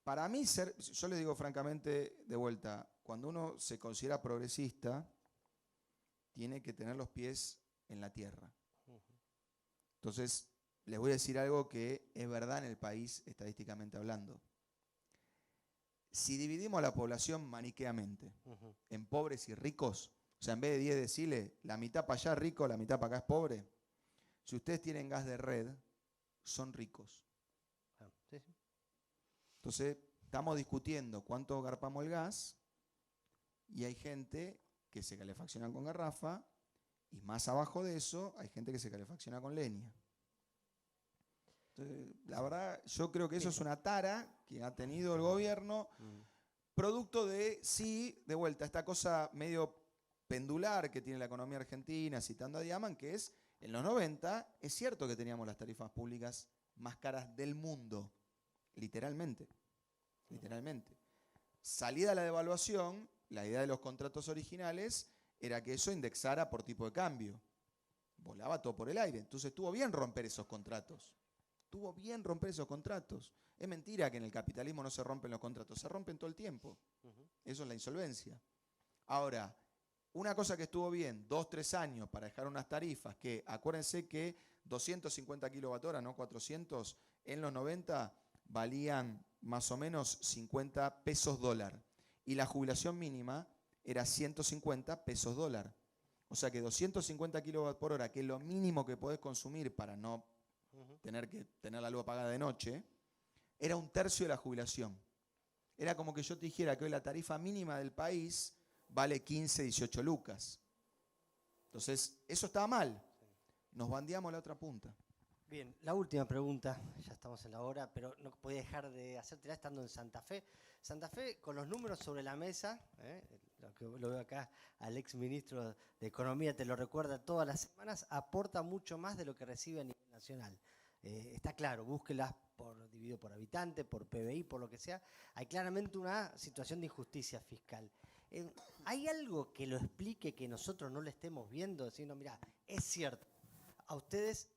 para mí yo les digo francamente de vuelta, cuando uno se considera progresista, tiene que tener los pies en la tierra. Entonces, les voy a decir algo que es verdad en el país estadísticamente hablando. Si dividimos a la población maniqueamente en pobres y ricos, o sea, en vez de 10 deciles, la mitad para allá es rico, la mitad para acá es pobre, si ustedes tienen gas de red, son ricos. Entonces, estamos discutiendo cuánto garpamos el gas y hay gente que se calefacciona con garrafa y más abajo de eso hay gente que se calefacciona con leña. Entonces, la verdad, yo creo que eso es una tara que ha tenido el gobierno, producto de, sí, de vuelta, esta cosa medio pendular que tiene la economía argentina, citando a Diaman, que es, en los 90, es cierto que teníamos las tarifas públicas más caras del mundo, literalmente. Salida la devaluación, la idea de los contratos originales era que eso indexara por tipo de cambio. Volaba todo por el aire. Entonces estuvo bien romper esos contratos. Es mentira que en el capitalismo no se rompen los contratos, se rompen todo el tiempo. Eso es la insolvencia. Ahora, una cosa que estuvo bien, 2-3 años para dejar unas tarifas que, acuérdense que 250 kilowatt-hora, no 400, en los 90 valían más o menos 50 pesos dólar. Y la jubilación mínima era 150 pesos dólar. O sea que 250 kilowatt por hora, que es lo mínimo que podés consumir para no tener que tener la luz apagada de noche, era 1/3 de la jubilación. Era como que yo te dijera que hoy la tarifa mínima del país vale 15, 18 lucas. Entonces, eso estaba mal. Nos bandeamos a la otra punta. Bien, la última pregunta, ya estamos en la hora, pero no podía dejar de hacértela estando en Santa Fe. Santa Fe, con los números sobre la mesa, lo veo acá al ex ministro de Economía, te lo recuerda todas las semanas, aporta mucho más de lo que recibe a nivel nacional. Está claro, búsquelas dividido por habitante, por PBI, por lo que sea. Hay claramente una situación de injusticia fiscal. ¿Hay algo que lo explique que nosotros no le estemos viendo? Diciendo, mira, es cierto, a ustedes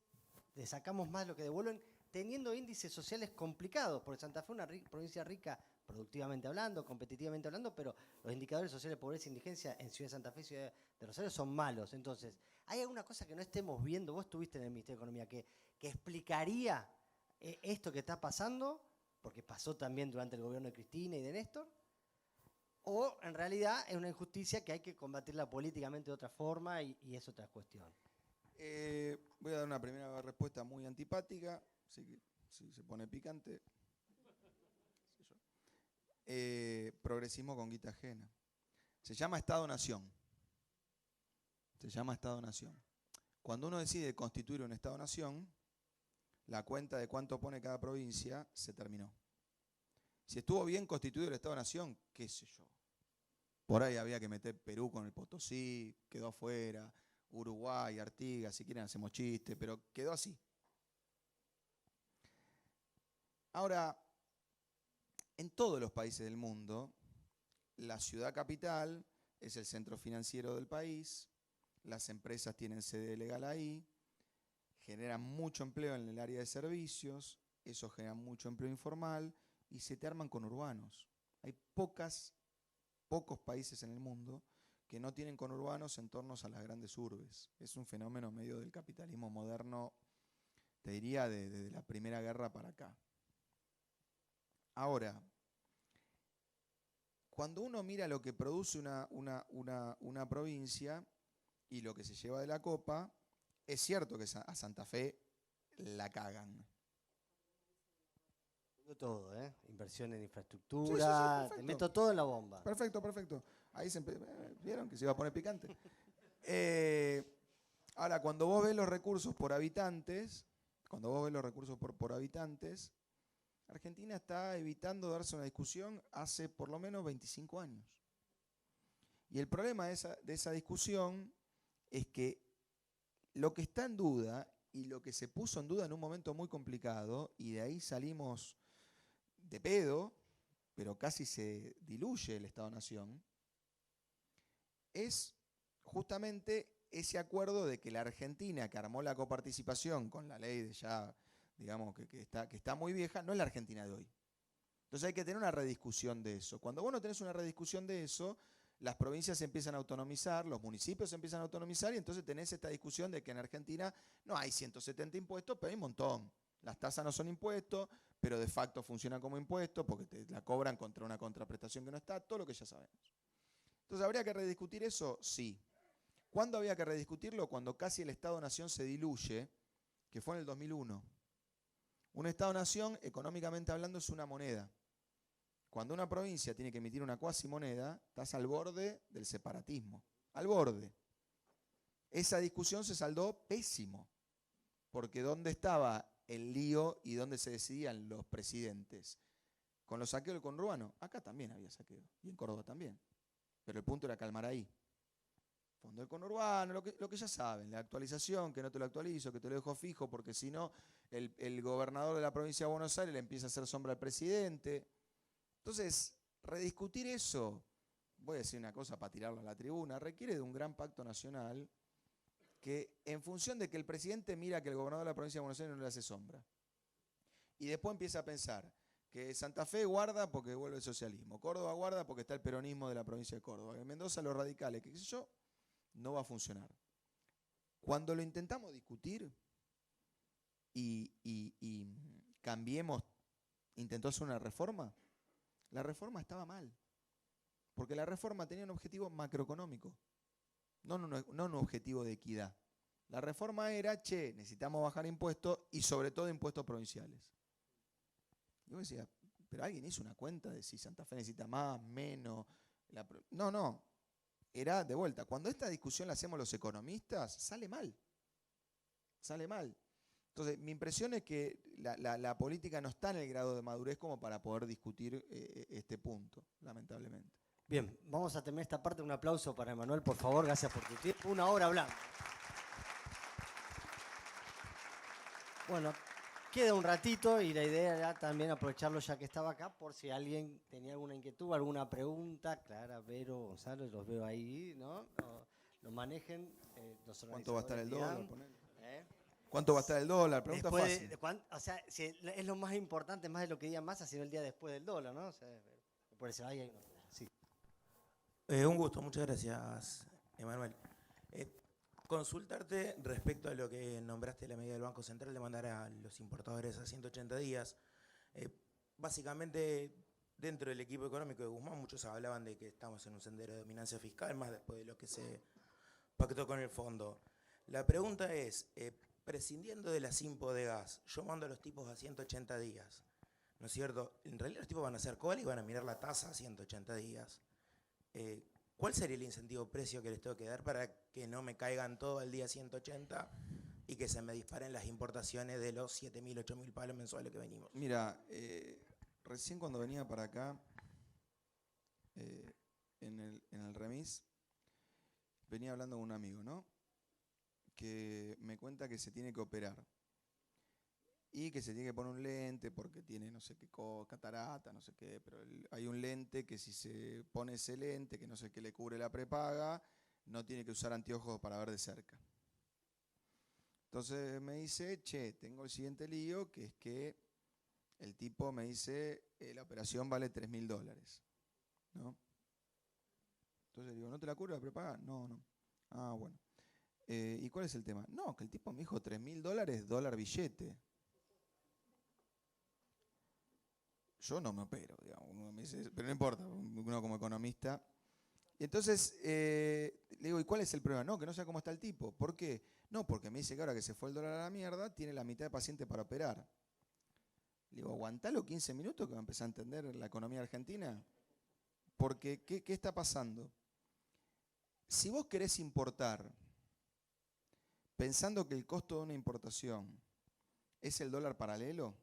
le sacamos más de lo que devuelven, teniendo índices sociales complicados, porque Santa Fe es una provincia rica, productivamente hablando, competitivamente hablando, pero los indicadores sociales de pobreza e indigencia en Ciudad de Santa Fe y Ciudad de Rosario son malos. Entonces, ¿hay alguna cosa que no estemos viendo? Vos estuviste en el Ministerio de Economía, que explicaría esto que está pasando, porque pasó también durante el gobierno de Cristina y de Néstor. o en realidad es una injusticia que hay que combatirla políticamente de otra forma y es otra cuestión. Voy a dar una primera respuesta muy antipática, así que si se pone picante. Progresismo con guita ajena. Se llama Estado-Nación. Se llama Estado-Nación. Cuando uno decide constituir un Estado-Nación, la cuenta de cuánto pone cada provincia se terminó. Si estuvo bien constituido el Estado-Nación, qué sé yo. Por ahí había que meter Perú con el Potosí, quedó afuera, Uruguay, Artigas, si quieren hacemos chiste, pero quedó así. Ahora, en todos los países del mundo, la ciudad capital es el centro financiero del país, las empresas tienen sede legal ahí, generan mucho empleo en el área de servicios, eso genera mucho empleo informal y se te arman conurbanos. Hay pocos países en el mundo que no tienen conurbanos en torno a las grandes urbes. Es un fenómeno medio del capitalismo moderno, te diría, desde la Primera Guerra para acá. Ahora, cuando uno mira lo que produce una provincia y lo que se lleva de la copa, es cierto que a Santa Fe la cagan. Todo, inversión en infraestructura, Sí, te meto todo en la bomba. Perfecto. Ahí vieron que se iba a poner picante. Ahora, cuando vos ves los recursos por habitantes, Argentina está evitando darse una discusión hace por lo menos 25 años. Y el problema de esa discusión es que lo que está en duda y lo que se puso en duda en un momento muy complicado, y de ahí salimos de pedo, pero casi se diluye el Estado-Nación, es justamente ese acuerdo de que la Argentina, que armó la coparticipación con la ley de ya, digamos, que está muy vieja, no es la Argentina de hoy. Entonces hay que tener una rediscusión de eso. Cuando vos no tenés una rediscusión de eso, las provincias se empiezan a autonomizar, los municipios se empiezan a autonomizar y entonces tenés esta discusión de que en Argentina no hay 170 impuestos, pero hay un montón. Las tasas no son impuestos, pero de facto funcionan como impuestos porque te la cobran contra una contraprestación que no está, todo lo que ya sabemos. Entonces, ¿habría que rediscutir eso? Sí. ¿Cuándo había que rediscutirlo? Cuando casi el Estado-Nación se diluye, que fue en el 2001. Un Estado-Nación, económicamente hablando, es una moneda. Cuando una provincia tiene que emitir una cuasimoneda, estás al borde del separatismo. Al borde. Esa discusión se saldó pésimo. Porque ¿dónde estaba el lío y dónde se decidían los presidentes? Con los saqueos del conurbano. Acá también había saqueo. Y en Córdoba también. Pero el punto era calmar ahí. Fondo del conurbano, lo que ya saben. La actualización, que no te lo actualizo, que te lo dejo fijo, porque si no, el gobernador de la provincia de Buenos Aires le empieza a hacer sombra al presidente. Entonces, rediscutir eso, voy a decir una cosa para tirarlo a la tribuna, requiere de un gran pacto nacional que en función de que el presidente mira que el gobernador de la provincia de Buenos Aires no le hace sombra. Y después empieza a pensar que Santa Fe guarda porque vuelve el socialismo, Córdoba guarda porque está el peronismo de la provincia de Córdoba, en Mendoza los radicales, qué sé yo, no va a funcionar. Cuando lo intentamos discutir y Cambiemos intentó hacer una reforma, la reforma estaba mal. Porque la reforma tenía un objetivo macroeconómico, no un objetivo de equidad. La reforma era, necesitamos bajar impuestos y sobre todo impuestos provinciales. Yo decía, pero alguien hizo una cuenta de si Santa Fe necesita más, menos. No. Era de vuelta. Cuando esta discusión la hacemos los economistas, sale mal. Sale mal. Entonces, mi impresión es que la política no está en el grado de madurez como para poder discutir este punto, lamentablemente. Bien, vamos a terminar esta parte. Un aplauso para Emanuel, por favor. Gracias por tu tiempo. Una hora hablando. Bueno, queda un ratito y la idea era también aprovecharlo ya que estaba acá por si alguien tenía alguna inquietud, alguna pregunta. Clara, Vero, Gonzalo, los veo ahí, ¿no? Lo manejen. ¿Cuánto va a estar el dólar? ¿Eh? ¿Cuánto va a estar el dólar? Pregunta fácil. fácil. O sea, si es lo más importante, más de lo que diga Massa, sino el día después del dólar, ¿no? O sea, por eso ahí hay una. Sí. Un gusto, muchas gracias, Emanuel. Consultarte respecto a lo que nombraste la medida del Banco Central de mandar a los importadores a 180 días. Básicamente Dentro del equipo económico de Guzmán, muchos hablaban de que estamos en un sendero de dominancia fiscal, más después de lo que se pactó con el fondo. La pregunta es, prescindiendo de las impo de gas, yo mando a los tipos a 180 días, ¿no es cierto? En realidad los tipos van a hacer cola y van a mirar la tasa a 180 días. ¿Cuál sería el incentivo precio que les tengo que dar para que no me caigan todo al día 180 y que se me disparen las importaciones de los 7.000, 8.000 palos mensuales que venimos? Mira, recién cuando venía para acá, en el remis, venía hablando con un amigo, ¿no? Que me cuenta que se tiene que operar y que se tiene que poner un lente porque tiene no sé qué catarata, no sé qué, pero hay un lente que si se pone ese lente, que no sé qué le cubre la prepaga, no tiene que usar anteojos para ver de cerca. Entonces me dice, che, tengo el siguiente lío, que es que el tipo me dice, la operación vale $3.000, ¿no? Entonces digo, ¿no te la cubre la prepaga? No, no. Ah, bueno. ¿Y cuál es el tema? No, que el tipo me dijo $3.000, dólar billete. Yo no me opero, digamos. Uno me dice, pero no importa, uno como economista. Y entonces le digo, ¿y cuál es el problema? No, que no sé cómo está el tipo. ¿Por qué? No, porque me dice que ahora que se fue el dólar a la mierda, tiene la mitad de pacientes para operar. Le digo, aguantalo 15 minutos que va a empezar a entender la economía argentina. Porque, ¿qué está pasando? Si vos querés importar, pensando que el costo de una importación es el dólar paralelo,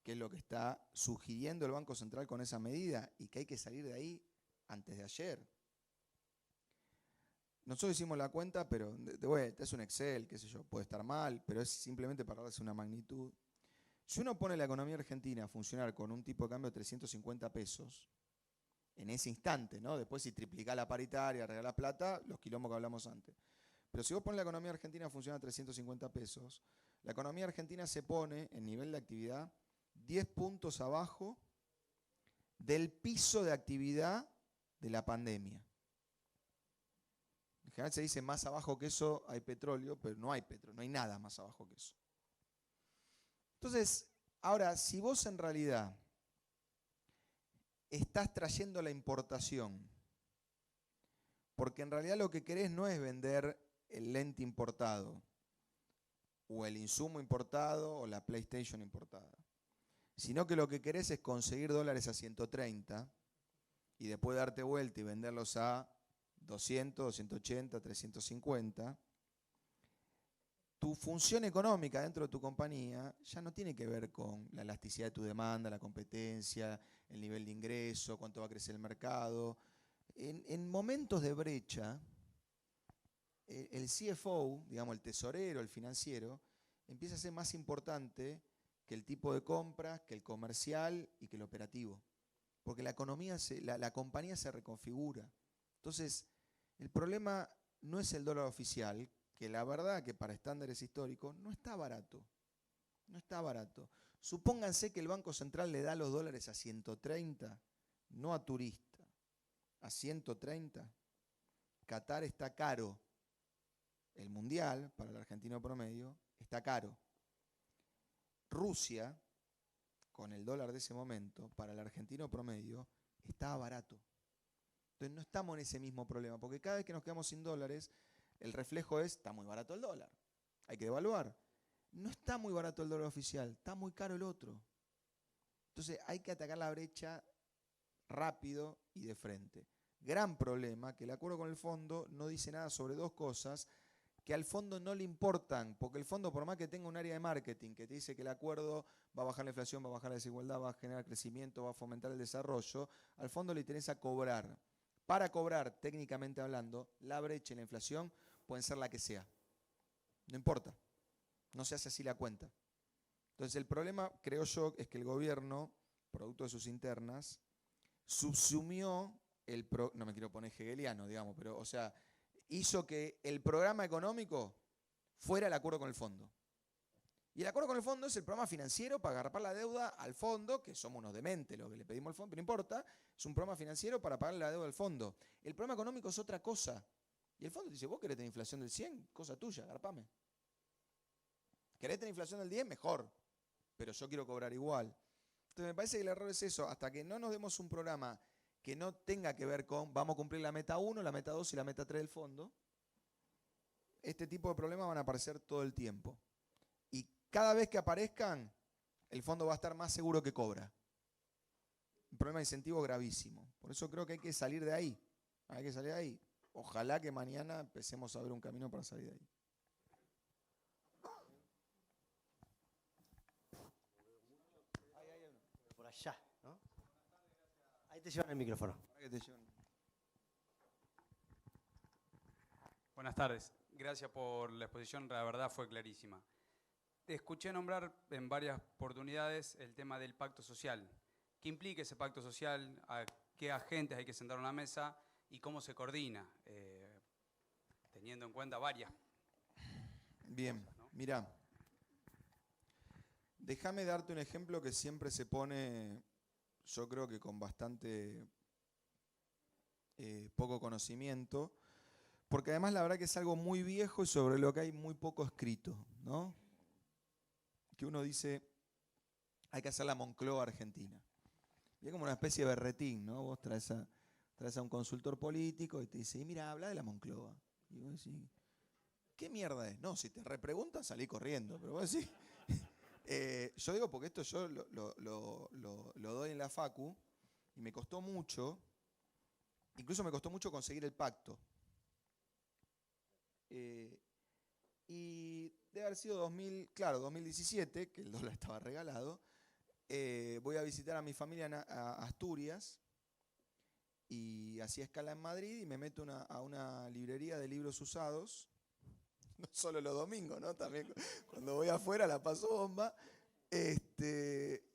que es lo que está sugiriendo el Banco Central con esa medida y que hay que salir de ahí antes de ayer. Nosotros hicimos la cuenta, pero de vuelta, es un Excel, qué sé yo, puede estar mal, pero es simplemente para darse una magnitud. Si uno pone la economía argentina a funcionar con un tipo de cambio de 350 pesos, en ese instante, ¿no? Después si triplicás la paritaria, regalás plata, los quilombos que hablamos antes. Pero si vos pones la economía argentina a funcionar a 350 pesos, la economía argentina se pone en nivel de actividad 10 puntos abajo del piso de actividad de la pandemia. En general se dice más abajo que eso hay petróleo, pero no hay petróleo, no hay nada más abajo que eso. Entonces, ahora, si vos en realidad estás trayendo la importación, porque en realidad lo que querés no es vender el lente importado, o el insumo importado, o la PlayStation importada, sino que lo que querés es conseguir dólares a 130 y después darte vuelta y venderlos a 200, 280, 350, tu función económica dentro de tu compañía ya no tiene que ver con la elasticidad de tu demanda, la competencia, el nivel de ingreso, cuánto va a crecer el mercado. En momentos de brecha, el CFO, digamos el tesorero, el financiero, empieza a ser más importante que el tipo de compras, que el comercial y que el operativo. Porque la economía, la compañía se reconfigura. Entonces, el problema no es el dólar oficial, que la verdad que para estándares históricos no está barato. No está barato. Supónganse que el Banco Central le da los dólares a 130, no a turista, a 130. Qatar está caro. El mundial, para el argentino promedio, está caro. Rusia, con el dólar de ese momento, para el argentino promedio, estaba barato. Entonces no estamos en ese mismo problema, porque cada vez que nos quedamos sin dólares, el reflejo es, está muy barato el dólar, hay que devaluar. No está muy barato el dólar oficial, está muy caro el otro. Entonces hay que atacar la brecha rápido y de frente. Gran problema, que el acuerdo con el fondo no dice nada sobre dos cosas que al fondo no le importan, porque el fondo, por más que tenga un área de marketing que te dice que el acuerdo va a bajar la inflación, va a bajar la desigualdad, va a generar crecimiento, va a fomentar el desarrollo, al fondo le interesa cobrar. Para cobrar, técnicamente hablando, la brecha y la inflación pueden ser la que sea. No importa. No se hace así la cuenta. Entonces el problema, creo yo, es que el gobierno, producto de sus internas, subsumió no me quiero poner hegeliano, digamos, pero, o sea, hizo que el programa económico fuera el acuerdo con el fondo. Y el acuerdo con el fondo es el programa financiero para agarrar la deuda al fondo, que somos unos dementes lo que le pedimos al fondo, pero no importa, es un programa financiero para pagar la deuda al fondo. El programa económico es otra cosa. Y el fondo dice, vos querés tener inflación del 100, cosa tuya, agarpame. ¿Querés tener inflación del 10? Mejor, pero yo quiero cobrar igual. Entonces me parece que el error es eso, hasta que no nos demos un programa que no tenga que ver con vamos a cumplir la meta 1, la meta 2 y la meta 3 del fondo, este tipo de problemas van a aparecer todo el tiempo. Y cada vez que aparezcan, el fondo va a estar más seguro que cobra. Un problema de incentivo gravísimo. Por eso creo que hay que salir de ahí. Hay que salir de ahí. Ojalá que mañana empecemos a ver un camino para salir de ahí. Por allá, ¿no? Ahí te llevan el micrófono. Buenas tardes. Gracias por la exposición, la verdad fue clarísima. Te escuché nombrar en varias oportunidades el tema del pacto social. ¿Qué implica ese pacto social? ¿A qué agentes hay que sentar en la mesa? ¿Y cómo se coordina? Teniendo en cuenta varias. Bien, cosas, ¿no? mirá. Déjame darte un ejemplo que siempre se pone, yo creo que con bastante poco conocimiento, porque además la verdad que es algo muy viejo y sobre lo que hay muy poco escrito, ¿no? Que uno dice, hay que hacer la Moncloa Argentina. Y es como una especie de berretín, ¿no? Vos traes a un consultor político y te dice, mira, habla de la Moncloa. Y vos decís, ¿qué mierda es? No, si te repreguntan salí corriendo, pero vos decís... yo digo porque esto yo lo doy en la facu y me costó mucho, incluso me costó mucho conseguir el pacto. Y debe haber sido 2017, que el dólar estaba regalado, voy a visitar a mi familia a Asturias y hacía escala en Madrid y me meto a una librería de libros usados. No solo los domingos, ¿no? También cuando voy afuera la paso bomba.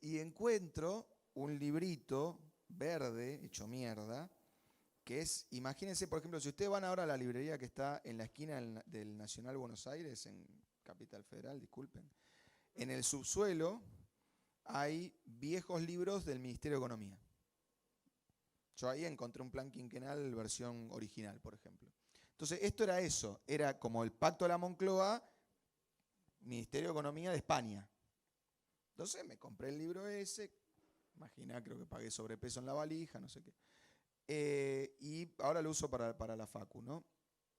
Y encuentro un librito verde, hecho mierda, que es, imagínense, por ejemplo, si ustedes van ahora a la librería que está en la esquina del Nacional Buenos Aires, en Capital Federal, disculpen, en el subsuelo hay viejos libros del Ministerio de Economía. Yo ahí encontré un plan quinquenal versión original, por ejemplo. Entonces, esto era eso, era como el Pacto de la Moncloa, Ministerio de Economía de España. Entonces me compré el libro ese, imagina, creo que pagué sobrepeso en la valija, no sé qué. Y ahora lo uso para la facu, ¿no?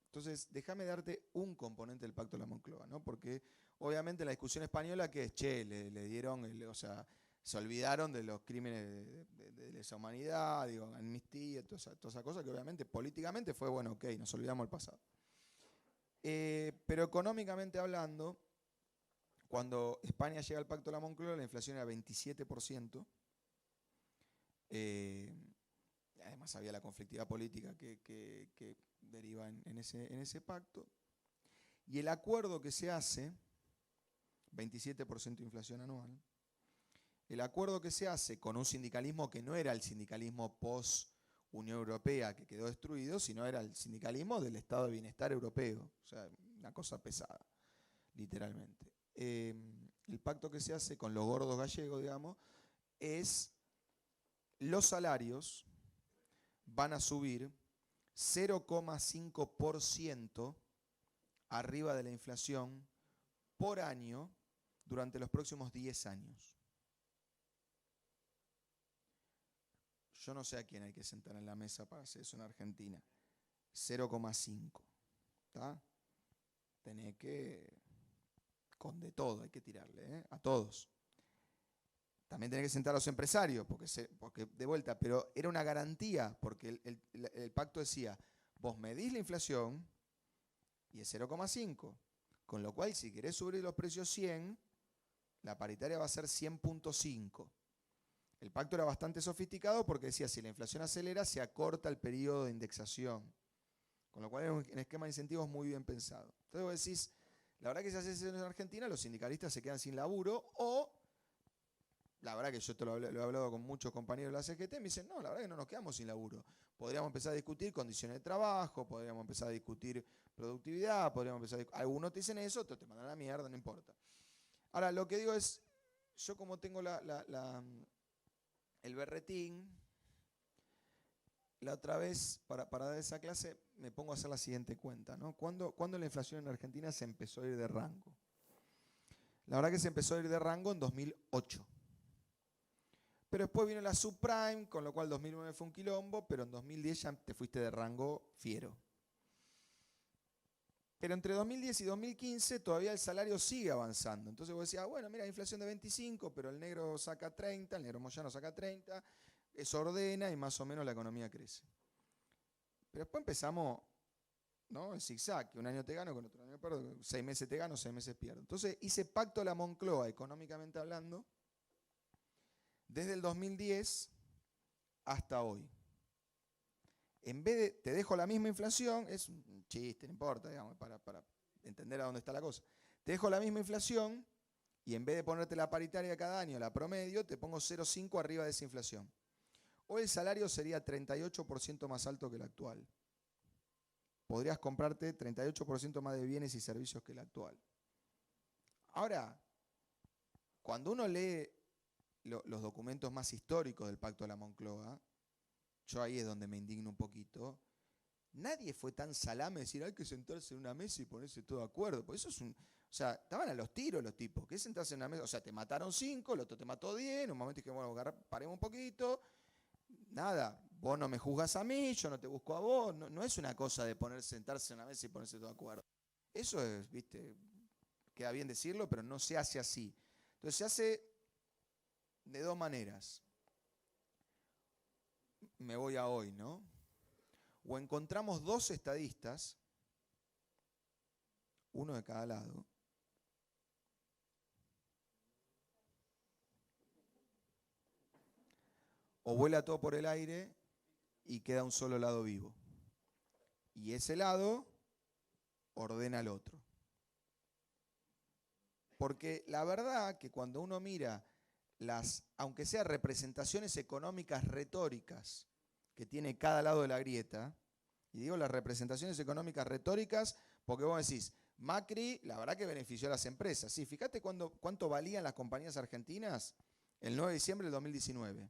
Entonces, déjame darte un componente del Pacto de la Moncloa, ¿no? Porque obviamente la discusión española que es, le dieron, o sea, se olvidaron de los crímenes de lesa humanidad, digo, amnistía, toda esa cosa que obviamente políticamente fue, bueno, ok, nos olvidamos del pasado. Pero económicamente hablando, cuando España llega al Pacto de la Moncloa, la inflación era 27%. Además había la conflictividad política que deriva en ese pacto. Y el acuerdo que se hace, 27% de inflación anual, el acuerdo que se hace con un sindicalismo que no era el sindicalismo post-Unión Europea que quedó destruido, sino era el sindicalismo del Estado de Bienestar Europeo. O sea, una cosa pesada, literalmente. El pacto que se hace con los gordos gallegos, digamos, es los salarios van a subir 0,5% arriba de la inflación por año durante los próximos 10 años. Yo no sé a quién hay que sentar en la mesa para hacer eso en Argentina. 0,5. ¿Está? Tenés que... con de todo hay que tirarle, a todos. También tenés que sentar a los empresarios, porque de vuelta, pero era una garantía, porque el pacto decía, vos medís la inflación y es 0,5. Con lo cual, si querés subir los precios 100, la paritaria va a ser 100.5. El pacto era bastante sofisticado porque decía, si la inflación acelera, se acorta el periodo de indexación. Con lo cual era un esquema de incentivos muy bien pensado. Entonces vos decís, la verdad que si haces eso en Argentina, los sindicalistas se quedan sin laburo, o, la verdad que yo lo he hablado con muchos compañeros de la CGT, me dicen, no, la verdad que no nos quedamos sin laburo. Podríamos empezar a discutir condiciones de trabajo, podríamos empezar a discutir productividad, algunos te dicen eso, otros te mandan a la mierda, no importa. Ahora, lo que digo es, yo como tengo el berretín, la otra vez, para dar esa clase, me pongo a hacer la siguiente cuenta, ¿no? ¿Cuándo la inflación en Argentina se empezó a ir de rango? La verdad que se empezó a ir de rango en 2008. Pero después vino la subprime, con lo cual 2009 fue un quilombo, pero en 2010 ya te fuiste de rango fiero. Pero entre 2010 y 2015 todavía el salario sigue avanzando. Entonces vos decías, bueno, mira, inflación de 25, pero el negro saca 30, el negro moyano saca 30, eso ordena y más o menos la economía crece. Pero después empezamos, ¿no? El zigzag, que un año te gano, con otro año pierdo, 6 meses te gano, 6 meses pierdo. Entonces hice pacto a la Moncloa, económicamente hablando, desde el 2010 hasta hoy. En vez de, te dejo la misma inflación, es un chiste, no importa, digamos, para entender a dónde está la cosa. Te dejo la misma inflación y en vez de ponerte la paritaria cada año, la promedio, te pongo 0,5 arriba de esa inflación. Hoy el salario sería 38% más alto que el actual. Podrías comprarte 38% más de bienes y servicios que el actual. Ahora, cuando uno lee los documentos más históricos del Pacto de la Moncloa, yo ahí es donde me indigno un poquito, nadie fue tan salame de decir hay que sentarse en una mesa y ponerse todo de acuerdo. Porque eso es un. O sea, estaban a los tiros los tipos. ¿Qué sentarse en una mesa? O sea, te mataron 5, el otro te mató 10, en un momento dije, bueno, paremos un poquito. Nada, vos no me juzgas a mí, yo no te busco a vos. No es una cosa de sentarse en una mesa y ponerse todo de acuerdo. Eso es, viste, queda bien decirlo, pero no se hace así. Entonces se hace de dos maneras. Me voy a hoy, ¿no? O encontramos dos estadistas, uno de cada lado, o vuela todo por el aire y queda un solo lado vivo. Y ese lado ordena al otro. Porque la verdad que cuando uno mira aunque sea representaciones económicas retóricas que tiene cada lado de la grieta, y digo las representaciones económicas retóricas porque vos decís, Macri, la verdad que benefició a las empresas. Sí, fíjate cuánto valían las compañías argentinas el 9 de diciembre del 2019.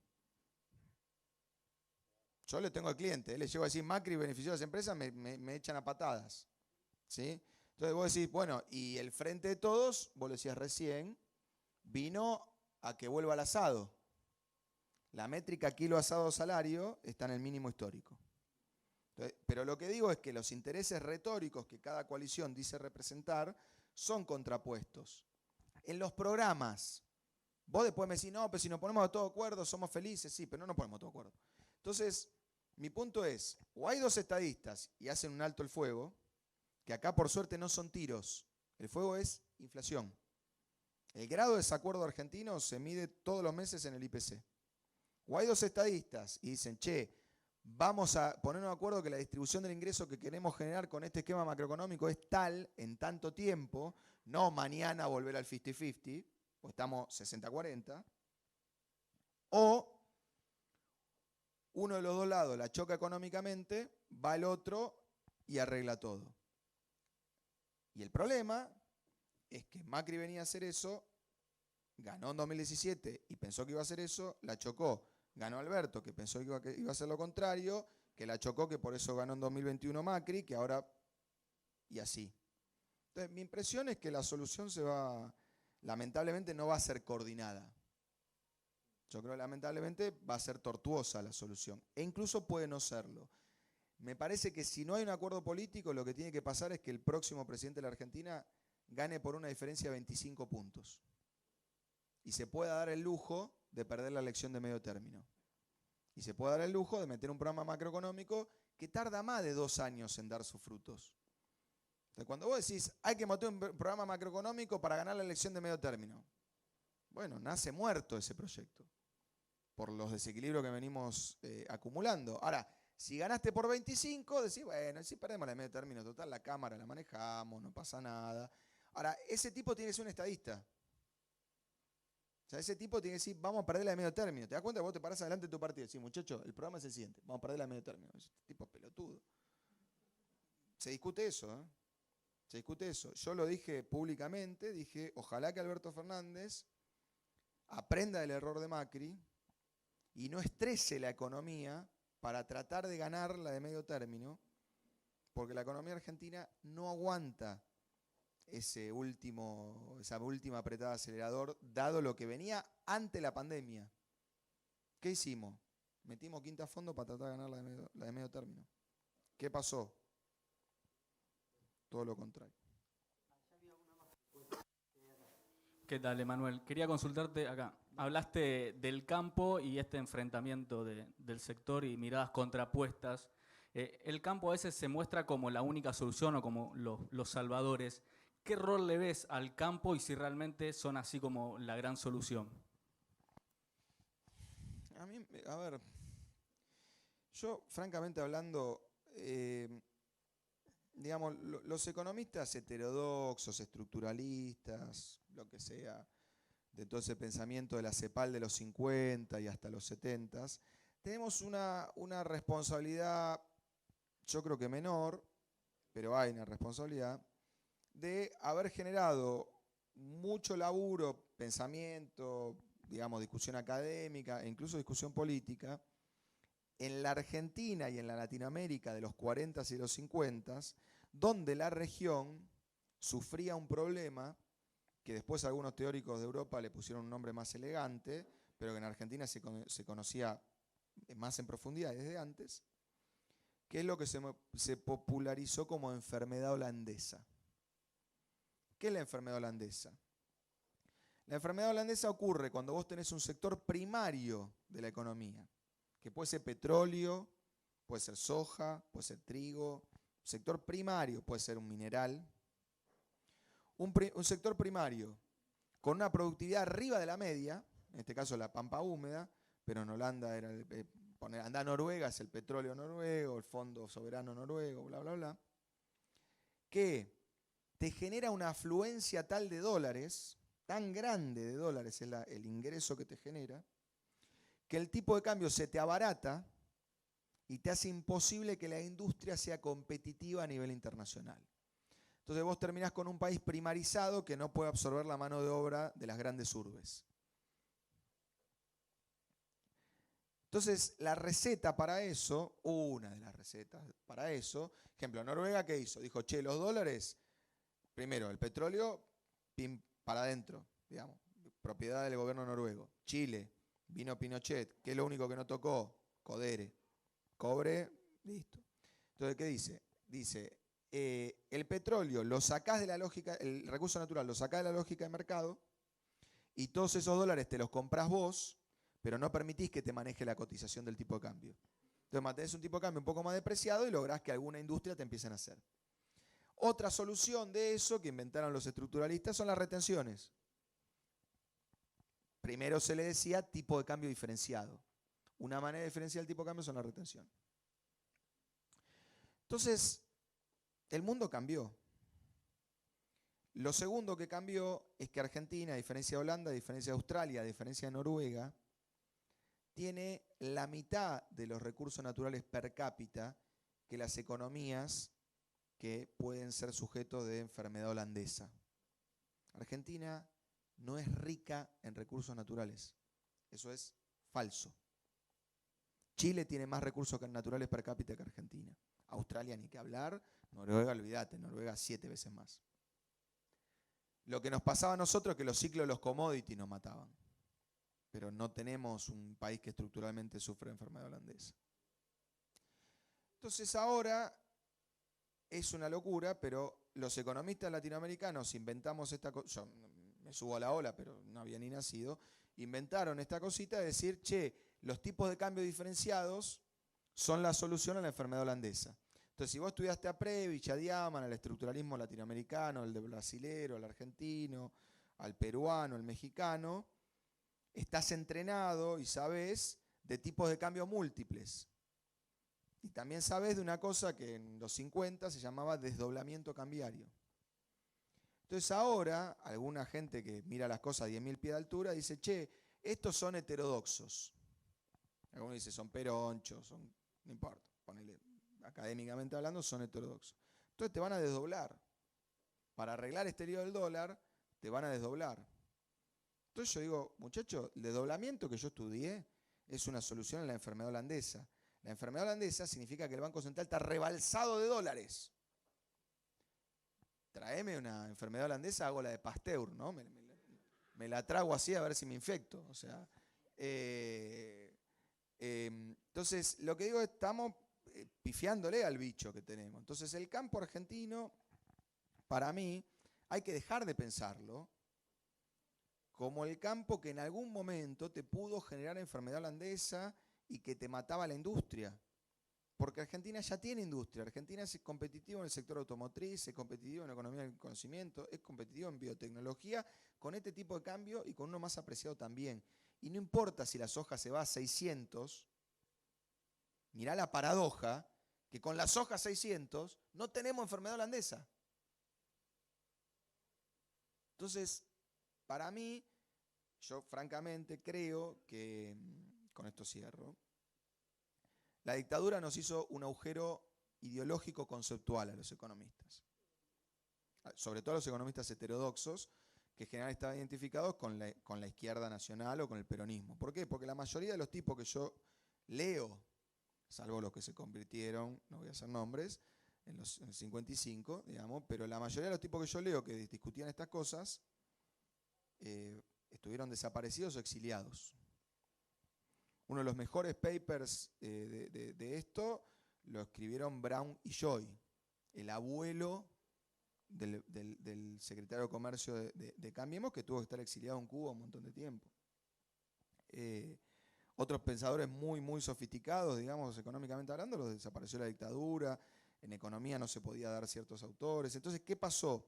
Yo le tengo al cliente, le llego a decir, Macri benefició a las empresas, me echan a patadas. ¿Sí? Entonces vos decís, bueno, y el Frente de Todos, vos lo decías recién, vino a que vuelva al asado. La métrica kilo asado salario está en el mínimo histórico. Entonces, pero lo que digo es que los intereses retóricos que cada coalición dice representar son contrapuestos. En los programas, vos después me decís, no, pero si nos ponemos a todo acuerdo somos felices, sí, pero no nos ponemos a todo acuerdo. Entonces, mi punto es, o hay dos estadistas y hacen un alto el fuego, que acá por suerte no son tiros, el fuego es inflación. El grado de desacuerdo argentino se mide todos los meses en el IPC. O hay dos estadistas y dicen, che, vamos a ponernos de acuerdo que la distribución del ingreso que queremos generar con este esquema macroeconómico es tal en tanto tiempo, no mañana volver al 50-50, o estamos 60-40, o uno de los dos lados la choca económicamente, va el otro y arregla todo. Y el problema es que Macri venía a hacer eso, ganó en 2017 y pensó que iba a hacer eso, la chocó. Ganó Alberto, que pensó que iba a hacer lo contrario, que la chocó, que por eso ganó en 2021 Macri, que ahora... y así. Entonces, mi impresión es que la solución lamentablemente no va a ser coordinada. Yo creo que lamentablemente va a ser tortuosa la solución. E incluso puede no serlo. Me parece que si no hay un acuerdo político, lo que tiene que pasar es que el próximo presidente de la Argentina gane por una diferencia de 25 puntos. Y se pueda dar el lujo de perder la elección de medio término. Y se puede dar el lujo de meter un programa macroeconómico que tarda más de 2 años en dar sus frutos. Entonces, cuando vos decís, hay que meter un programa macroeconómico para ganar la elección de medio término, bueno, nace muerto ese proyecto, por los desequilibrios que venimos acumulando. Ahora, si ganaste por 25, decís, bueno, si perdemos la de medio término, total, la Cámara la manejamos, no pasa nada. Ahora, ese tipo tiene que ser un estadista. O sea, ese tipo tiene que decir, vamos a perder la de medio término. ¿Te das cuenta que vos te parás adelante de tu partido y decís, muchacho, el programa es el siguiente, vamos a perder la de medio término? Ese tipo es pelotudo. Se discute eso, ¿eh? Se discute eso. Yo lo dije públicamente, dije, ojalá que Alberto Fernández aprenda del error de Macri y no estrese la economía para tratar de ganar la de medio término, porque la economía argentina no aguanta esa última apretada de acelerador, dado lo que venía ante la pandemia. ¿Qué hicimos? Metimos quinta a fondo para tratar de ganar la de medio término. ¿Qué pasó? Todo lo contrario. ¿Qué tal, Emanuel? Quería consultarte acá. Hablaste del campo y este enfrentamiento del sector y miradas contrapuestas. El campo a veces se muestra como la única solución o como los salvadores. ¿Qué rol le ves al campo y si realmente son así como la gran solución? A ver, yo francamente hablando, digamos, los economistas heterodoxos, estructuralistas, lo que sea, de todo ese pensamiento de la CEPAL de los 50 y hasta los 70, tenemos una responsabilidad, yo creo que menor, pero hay una responsabilidad, de haber generado mucho laburo, pensamiento, digamos, discusión académica e incluso discusión política, en la Argentina y en la Latinoamérica de los 40 y los 50, donde la región sufría un problema que después algunos teóricos de Europa le pusieron un nombre más elegante, pero que en Argentina se conocía más en profundidad desde antes, que es lo que se popularizó como enfermedad holandesa. ¿Qué es la enfermedad holandesa? La enfermedad holandesa ocurre cuando vos tenés un sector primario de la economía, que puede ser petróleo, puede ser soja, puede ser trigo, sector primario puede ser un mineral, un sector primario con una productividad arriba de la media, en este caso la pampa húmeda, pero en Holanda era andá a Noruega, es el petróleo noruego, el fondo soberano noruego, bla, bla, bla, que te genera una afluencia tal de dólares, tan grande de dólares es el ingreso que te genera, que el tipo de cambio se te abarata y te hace imposible que la industria sea competitiva a nivel internacional. Entonces vos terminás con un país primarizado que no puede absorber la mano de obra de las grandes urbes. Entonces la receta para eso, una de las recetas para eso, ejemplo, Noruega, ¿qué hizo? Dijo, che, los dólares, primero, el petróleo, pim, para adentro, digamos, propiedad del gobierno noruego. Chile, vino Pinochet, ¿qué es lo único que no tocó? Codere. Cobre, listo. Entonces, ¿qué dice? Dice, el petróleo lo sacás de la lógica, el recurso natural lo sacás de la lógica de mercado y todos esos dólares te los comprás vos, pero no permitís que te maneje la cotización del tipo de cambio. Entonces mantenés un tipo de cambio un poco más depreciado y lográs que alguna industria te empiecen a hacer. Otra solución de eso que inventaron los estructuralistas son las retenciones. Primero se le decía tipo de cambio diferenciado. Una manera de diferenciar el tipo de cambio son la retención. Entonces, el mundo cambió. Lo segundo que cambió es que Argentina, a diferencia de Holanda, a diferencia de Australia, a diferencia de Noruega, tiene la mitad de los recursos naturales per cápita que las economías que pueden ser sujetos de enfermedad holandesa. Argentina no es rica en recursos naturales. Eso es falso. Chile tiene más recursos naturales per cápita que Argentina. Australia ni que hablar. Noruega, olvídate, Noruega 7 veces más. Lo que nos pasaba a nosotros es que los ciclos de los commodities nos mataban. Pero no tenemos un país que estructuralmente sufre enfermedad holandesa. Entonces ahora es una locura, pero los economistas latinoamericanos inventamos esta cosa, yo me subo a la ola, pero no había ni nacido, inventaron esta cosita de decir, che, los tipos de cambio diferenciados son la solución a la enfermedad holandesa. Entonces, si vos estudiaste a Previch, a Diaman, al estructuralismo latinoamericano, al brasilero, al argentino, al peruano, al mexicano, estás entrenado y sabés de tipos de cambio múltiples. Y también sabés de una cosa que en los 50 se llamaba desdoblamiento cambiario. Entonces ahora, alguna gente que mira las cosas a 10.000 pies de altura dice, che, estos son heterodoxos. Algunos dicen, son peronchos, no importa, ponele, académicamente hablando, son heterodoxos. Entonces te van a desdoblar. Para arreglar este lío del dólar, te van a desdoblar. Entonces yo digo, muchachos, el desdoblamiento que yo estudié es una solución a la enfermedad holandesa. La enfermedad holandesa significa que el Banco Central está rebalsado de dólares. Traeme una enfermedad holandesa, hago la de Pasteur, ¿no? Me la trago así a ver si me infecto. O sea, Entonces, lo que digo es, estamos pifiándole al bicho que tenemos. Entonces, el campo argentino, para mí, hay que dejar de pensarlo como el campo que en algún momento te pudo generar enfermedad holandesa y que te mataba la industria. Porque Argentina ya tiene industria. Argentina es competitivo en el sector automotriz, es competitivo en la economía del conocimiento, es competitivo en biotecnología, con este tipo de cambio y con uno más apreciado también. Y no importa si la soja se va a 600, mirá la paradoja, que con la soja 600 no tenemos enfermedad holandesa. Entonces, para mí, yo francamente creo que, con esto cierro, la dictadura nos hizo un agujero ideológico conceptual a los economistas, sobre todo a los economistas heterodoxos, que generalmente estaban identificados con la izquierda nacional o con el peronismo. ¿Por qué? Porque la mayoría de los tipos que yo leo, salvo los que se convirtieron, no voy a hacer nombres, en el 55, digamos, pero la mayoría de los tipos que yo leo que discutían estas cosas estuvieron desaparecidos o exiliados. Uno de los mejores papers de esto lo escribieron Brown y Joy, el abuelo del secretario de Comercio de Cambiemos, que tuvo que estar exiliado en Cuba un montón de tiempo. Otros pensadores muy, muy sofisticados, digamos, económicamente hablando, los desapareció la dictadura, en economía no se podía dar ciertos autores. Entonces, ¿qué pasó?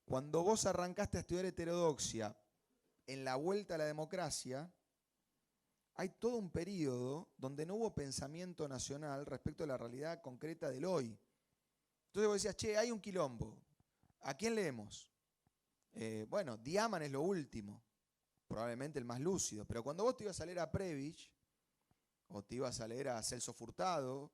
Cuando vos arrancaste a estudiar heterodoxia en la vuelta a la democracia, hay todo un periodo donde no hubo pensamiento nacional respecto a la realidad concreta del hoy. Entonces vos decías, che, hay un quilombo. ¿A quién leemos? Bueno, Diaman es lo último, probablemente el más lúcido. Pero cuando vos te ibas a leer a Prebisch, o te ibas a leer a Celso Furtado,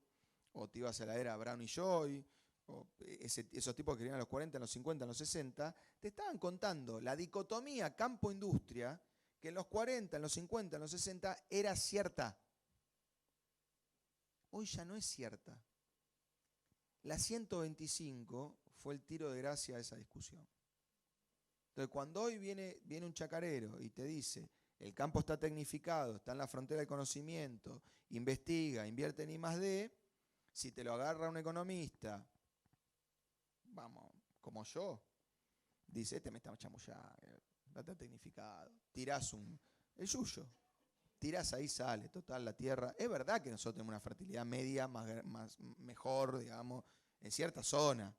o te ibas a leer a Brown y Joy, o esos tipos que escribían en los 40, en los 50, en los 60, te estaban contando la dicotomía campo-industria, que en los 40, en los 50, en los 60 era cierta. Hoy ya no es cierta. La 125 fue el tiro de gracia a esa discusión. Entonces, cuando hoy viene un chacarero y te dice, el campo está tecnificado, está en la frontera del conocimiento, investiga, invierte en I+D, si te lo agarra un economista, vamos, como yo, dice, me está chamullando, está tecnificado, tirás el yuyo, tirás ahí, sale, total, la tierra. Es verdad que nosotros tenemos una fertilidad media mejor, digamos, en cierta zona.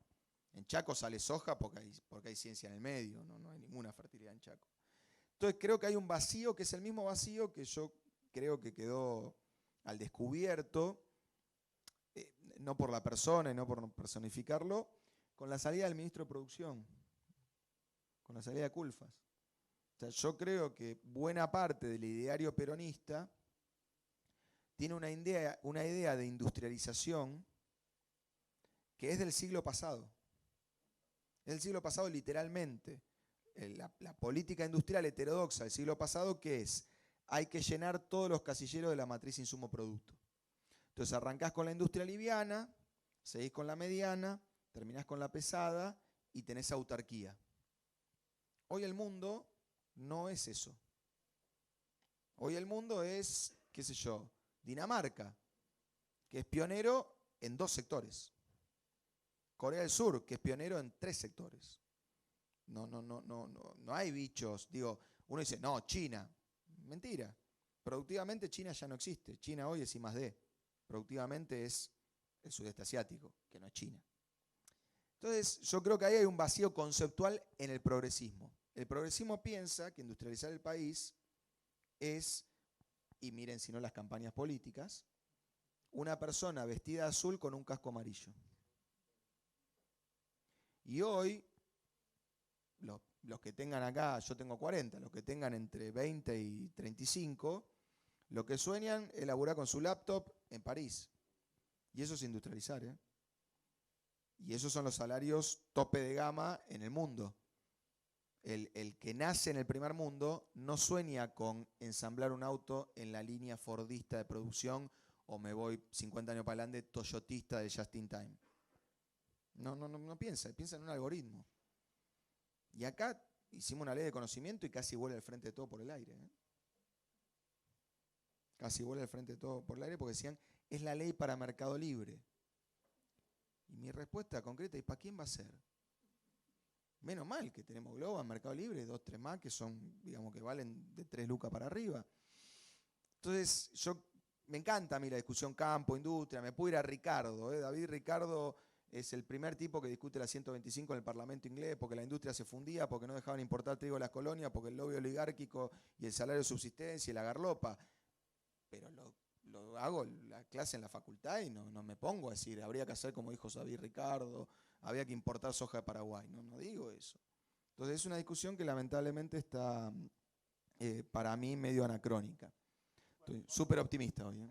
En Chaco sale soja porque hay ciencia en el medio, no hay ninguna fertilidad en Chaco. Entonces creo que hay un vacío que es el mismo vacío que yo creo que quedó al descubierto, no por la persona y no por personificarlo, con la salida del ministro de Producción, con la salida de Culfas. O sea, yo creo que buena parte del ideario peronista tiene una idea de industrialización que es del siglo pasado. Es del siglo pasado literalmente. La política industrial heterodoxa del siglo pasado, ¿qué es? Hay que llenar todos los casilleros de la matriz insumo-producto. Entonces arrancás con la industria liviana, seguís con la mediana, terminás con la pesada y tenés autarquía. Hoy el mundo no es eso. Hoy el mundo es, qué sé yo, Dinamarca, que es pionero en 2 sectores. Corea del Sur, que es pionero en 3 sectores. No hay bichos. Digo, uno dice, no, China. Mentira. Productivamente China ya no existe. China hoy es I+D. Productivamente es el sudeste asiático, que no es China. Entonces, yo creo que ahí hay un vacío conceptual en el progresismo. El progresismo piensa que industrializar el país es, y miren si no las campañas políticas, una persona vestida de azul con un casco amarillo. Y hoy, los que tengan acá, yo tengo 40, los que tengan entre 20 y 35, lo que sueñan es laburar con su laptop en París. Y eso es industrializar, ¿eh? Y esos son los salarios tope de gama en el mundo. El que nace en el primer mundo no sueña con ensamblar un auto en la línea fordista de producción o me voy 50 años para adelante toyotista de just in time. No piensa en un algoritmo. Y acá hicimos una ley de conocimiento y casi vuela al frente de todo por el aire, ¿eh? casi vuela al frente de todo por el aire, porque decían, es la ley para Mercado Libre. Y mi respuesta concreta, ¿y para quién va a ser? Menos mal que tenemos Globo en Mercado Libre, 2, 3 más, que son, digamos, que valen de 3 lucas para arriba. Entonces, me encanta a mí la discusión campo, industria, me puedo ir a Ricardo, David Ricardo es el primer tipo que discute la 125 en el Parlamento inglés, porque la industria se fundía, porque no dejaban importar trigo a las colonias, porque el lobby oligárquico y el salario de subsistencia y la garlopa. Pero lo hago la clase en la facultad y no me pongo a decir, habría que hacer como dijo David Ricardo, había que importar soja de Paraguay. No digo eso. Entonces es una discusión que lamentablemente está para mí medio anacrónica. Estoy súper optimista hoy.